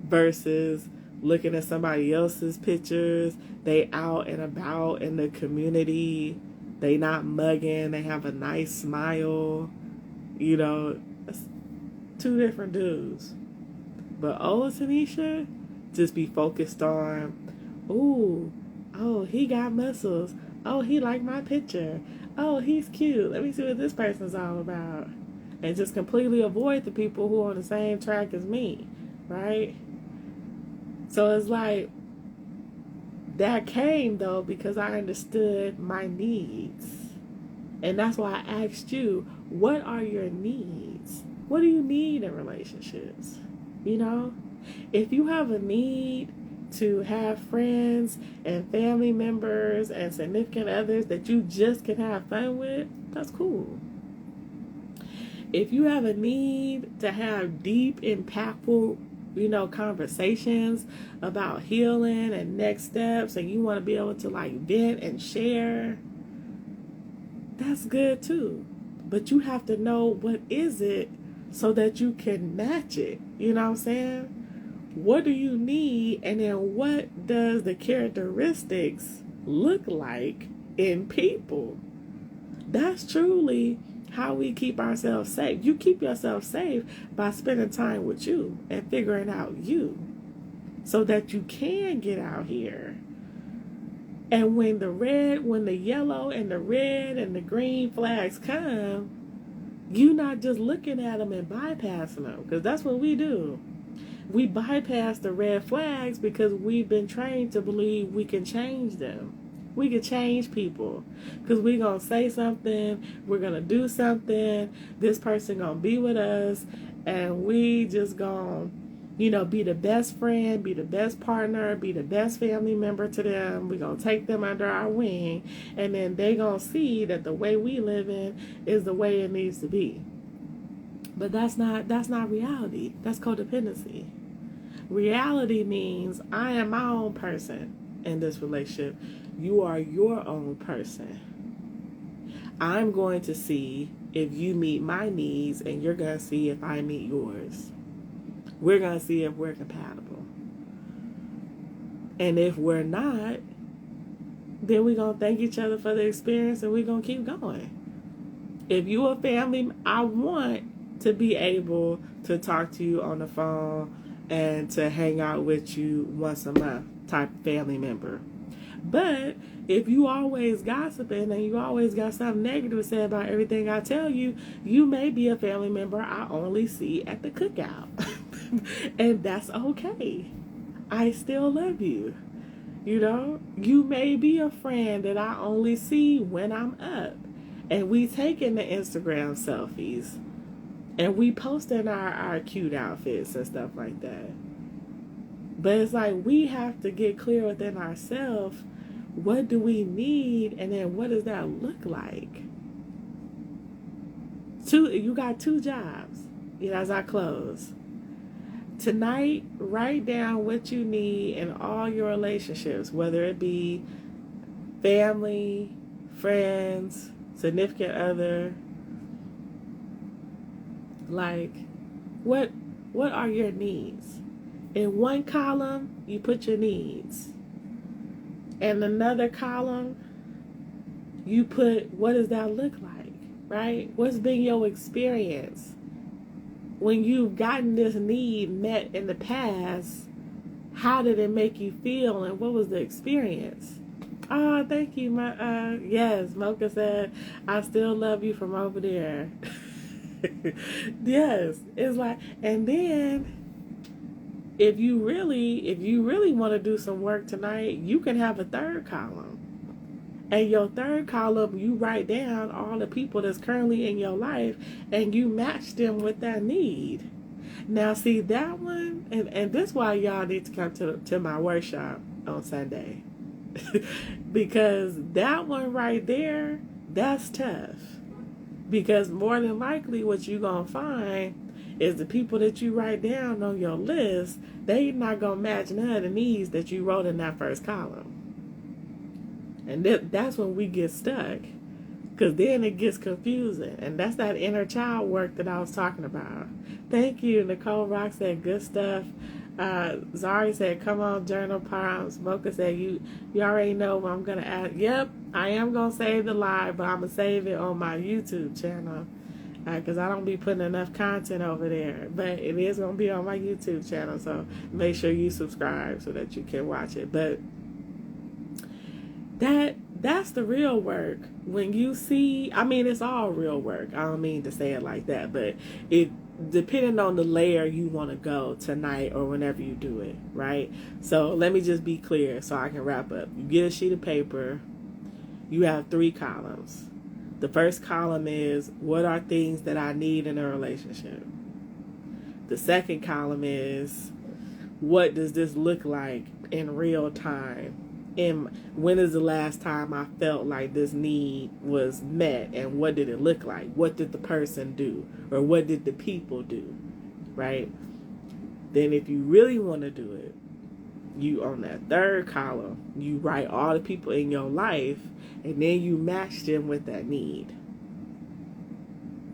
versus looking at somebody else's pictures. They out and about in the community. They not mugging. They have a nice smile. It's 2 different dudes. But Tanisha, just be focused on, oh, he got muscles. Oh, he liked my picture. Oh, he's cute. Let me see what this person's all about. And just completely avoid the people who are on the same track as me, right? So it's like, that came, though, because I understood my needs. And that's why I asked you, what are your needs? What do you need in relationships? If you have a need to have friends and family members and significant others that you just can have fun with, that's cool. If you have a need to have deep, impactful, conversations about healing and next steps, and you want to be able to vent and share, that's good too. But you have to know what is it so that you can match it. You know what I'm saying? What do you need, and then what does the characteristics look like in people. That's truly how we keep ourselves safe. You keep yourself safe by spending time with you and figuring out you so that you can get out here. And when the yellow and the red and the green flags come, you're not just looking at them and bypassing them, because that's what we do. We bypass the red flags because we've been trained to believe we can change them. We can change people because we're going to say something, we're going to do something, this person going to be with us, and we just going to, be the best friend, be the best partner, be the best family member to them. We're going to take them under our wing, and then they going to see that the way we live in is the way it needs to be. But that's not reality. That's codependency. Reality means I am my own person in this relationship. You are your own person. I'm going to see if you meet my needs, and you're going to see if I meet yours. We're going to see if we're compatible. And if we're not, then we're going to thank each other for the experience, and we're going to keep going. If you're a family, I want to be able to talk to you on the phone and to hang out with you once a month type of family member. But if you always gossiping and you always got something negative to say about everything I tell you, you may be a family member I only see at the cookout. And that's okay. I still love you. You may be a friend that I only see when I'm up. And we taking the Instagram selfies. And we posting our cute outfits and stuff like that. But it's like we have to get clear within ourselves. What do we need? And then what does that look like? You got 2 jobs. As I close. Tonight, write down what you need in all your relationships, whether it be family, friends, significant other. Like, what are your needs? In one column, you put your needs. In another column, you put what does that look like, right? What's been your experience? When you've gotten this need met in the past, how did it make you feel, and what was the experience? Oh, thank you. Yes, Mocha said, I still love you from over there. Yes, it's like, and then if you really want to do some work tonight, you can have a third column. And your third column, you write down all the people that's currently in your life, and you match them with that need. Now, see that one, and this is why y'all need to come to my workshop on Sunday. Because that one right there, that's tough. Because more than likely what you're going to find is the people that you write down on your list, they not going to match none of the needs that you wrote in that first column. And that's when we get stuck. Because then it gets confusing. And that's that inner child work that I was talking about. Thank you. Nicole Rock said, good stuff. Zari said, come on, journal prompts. Mocha said, you already know what I'm going to add. Yep, I am going to save the live, but I'm going to save it on my YouTube channel. Because I don't be putting enough content over there. But it is going to be on my YouTube channel. So make sure you subscribe so that you can watch it. But that's the real work. When you see, it's all real work. I don't mean to say it like that, but it depending on the layer you want to go tonight or whenever you do it, right? So let me just be clear so I can wrap up. You get a sheet of paper. You have 3 columns. The first column is what are things that I need in a relationship. The second column is what does this look like in real time? And when is the last time I felt like this need was met, and what did it look like? What did the person do, or what did the people do, right? Then if you really want to do it, you on that third column, you write all the people in your life, and then you match them with that need.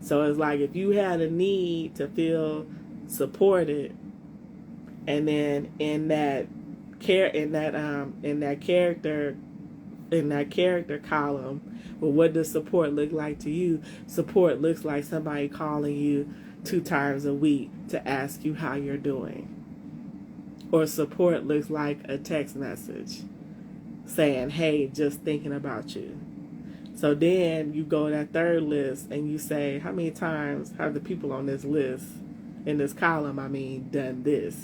So it's like if you had a need to feel supported, and then in that character in that character column, well, what does support look like to you? Support looks like somebody calling you 2 times a week to ask you how you're doing. Or support looks like a text message saying, hey, just thinking about you. So then you go to that third list and you say, how many times have the people on this list, in this column, done this?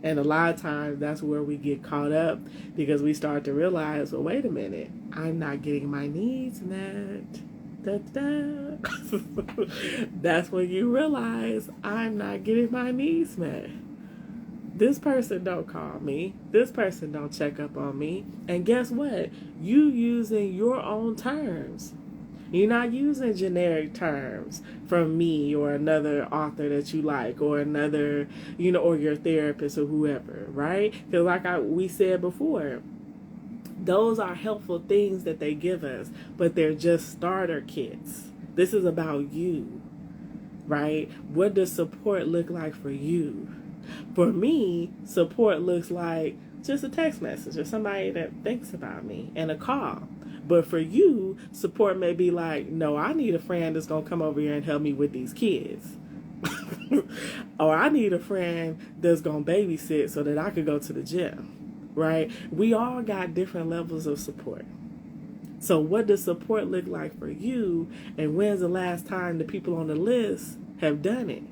And a lot of times that's where we get caught up, because we start to realize, well, wait a minute, I'm not getting my needs met. Da-da. That's when you realize, I'm not getting my needs met. This person don't call me. This person don't check up on me. And guess what? You using your own terms. You're not using generic terms from me or another author that you like, or another, or your therapist or whoever, right? Because we said before, those are helpful things that they give us, but they're just starter kits. This is about you, right? What does support look like for you? For me, support looks like just a text message or somebody that thinks about me and a call. But for you, support may be like, no, I need a friend that's going to come over here and help me with these kids. Or I need a friend that's going to babysit so that I could go to the gym, right? We all got different levels of support. So what does support look like for you? And when's the last time the people on the list have done it?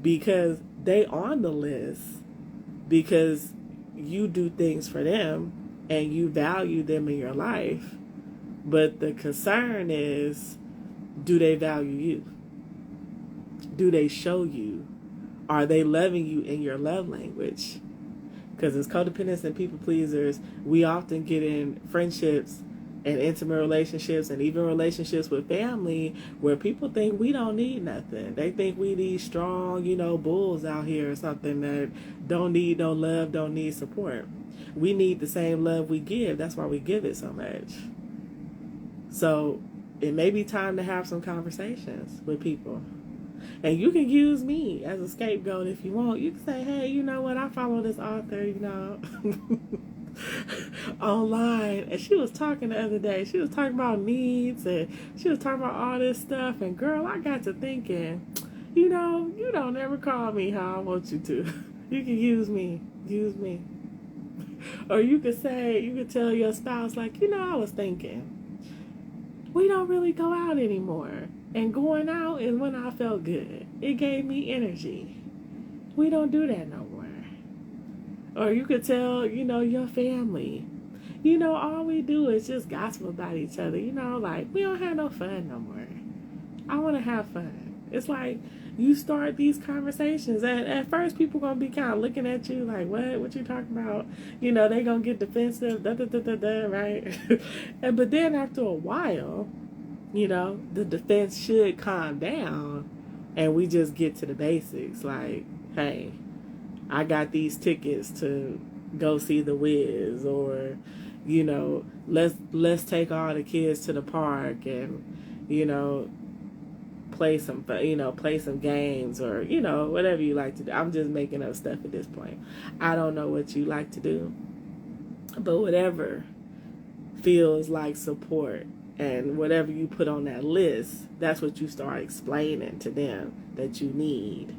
Because they on the list because you do things for them and you value them in your life. But the concern is, do they value you? Do they show you? Are they loving you in your love language? Because as codependents and people pleasers, we often get in friendships and intimate relationships and even relationships with family where people think we don't need nothing. They think we these strong, bulls out here or something that don't need no love, don't need support. We need the same love we give. That's why we give it so much. So it may be time to have some conversations with people. And you can use me as a scapegoat if you want. You can say, hey, you know what? I follow this author, online. And she was talking the other day. She was talking about needs and she was talking about all this stuff. And girl, I got to thinking, you don't ever call me how I want you to. You can use me. Use me. Or you could tell your spouse, like, I was thinking, we don't really go out anymore. And going out is when I felt good. It gave me energy. We don't do that no more. Or you could tell, your family, all we do is just gossip about each other. Like, we don't have no fun no more. I want to have fun. It's like you start these conversations. And at first, people going to be kind of looking at you like, what you talking about? They going to get defensive, right? But then after a while, the defense should calm down and we just get to the basics. Like, hey, I got these tickets to go see the Wiz, or, let's take all the kids to the park and, play some games, or, whatever you like to do. I'm just making up stuff at this point. I don't know what you like to do, but whatever feels like support. And whatever you put on that list, that's what you start explaining to them that you need.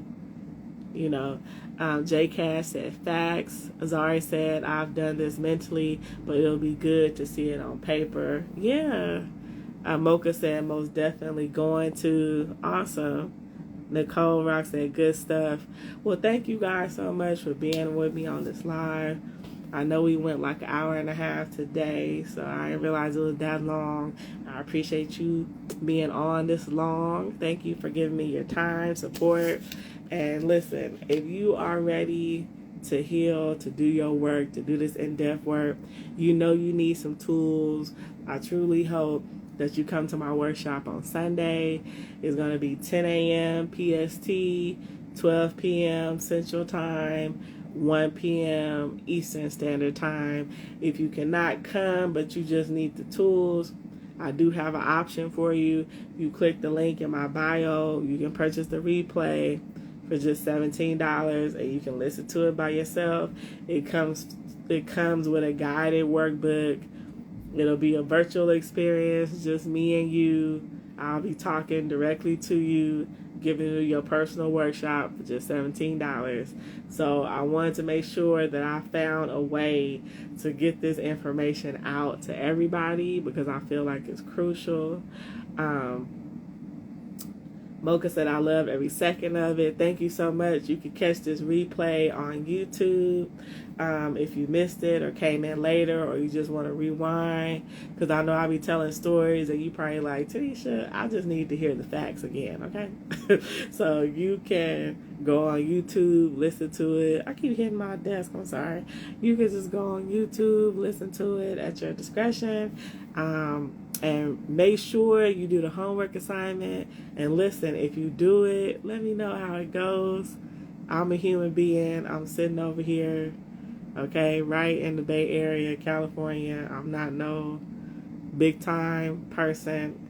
J. Cash said, facts. Azari said, I've done this mentally, but it'll be good to see it on paper. Yeah. Mocha said, most definitely going to. Awesome. Nicole Rock said, good stuff. Well, thank you guys so much for being with me on this live. I know we went like an hour and a half today, so I didn't realize it was that long. I appreciate you being on this long. Thank you for giving me your time, support. And listen, if you are ready to heal, to do your work, to do this in-depth work, you need some tools. I truly hope that you come to my workshop on Sunday. It's going to be 10 a.m. PST, 12 p.m. Central Time, 1 p.m. Eastern Standard Time. If you cannot come, but you just need the tools, I do have an option for you. You click the link in my bio. You can purchase the replay for just $17, and you can listen to it by yourself. It comes with a guided workbook It'll be a virtual experience, just me and you. I'll be talking directly to you, giving you your personal workshop for just $17. So I wanted to make sure that I found a way to get this information out to everybody because I feel like it's crucial. Mocha said, I love every second of it. Thank you so much. You can catch this replay on YouTube if you missed it or came in later or you just want to rewind. Because I know I'll be telling stories and you probably like, Tanisha, I just need to hear the facts again, okay? So you can go on YouTube, listen to it. I keep hitting my desk, I'm sorry. You can just go on YouTube, listen to it at your discretion. And make sure you do the homework assignment. And listen, if you do it, let me know how it goes. I'm a human being. I'm sitting over here, okay, right in the Bay Area, California. I'm not no big time person.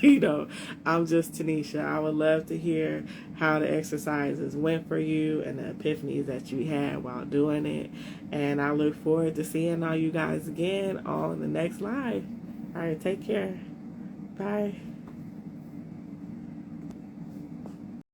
You know, I'm just Tanisha. I would love to hear how the exercises went for you and the epiphanies that you had while doing it. And I look forward to seeing all you guys again on the next live. All right, take care. Bye.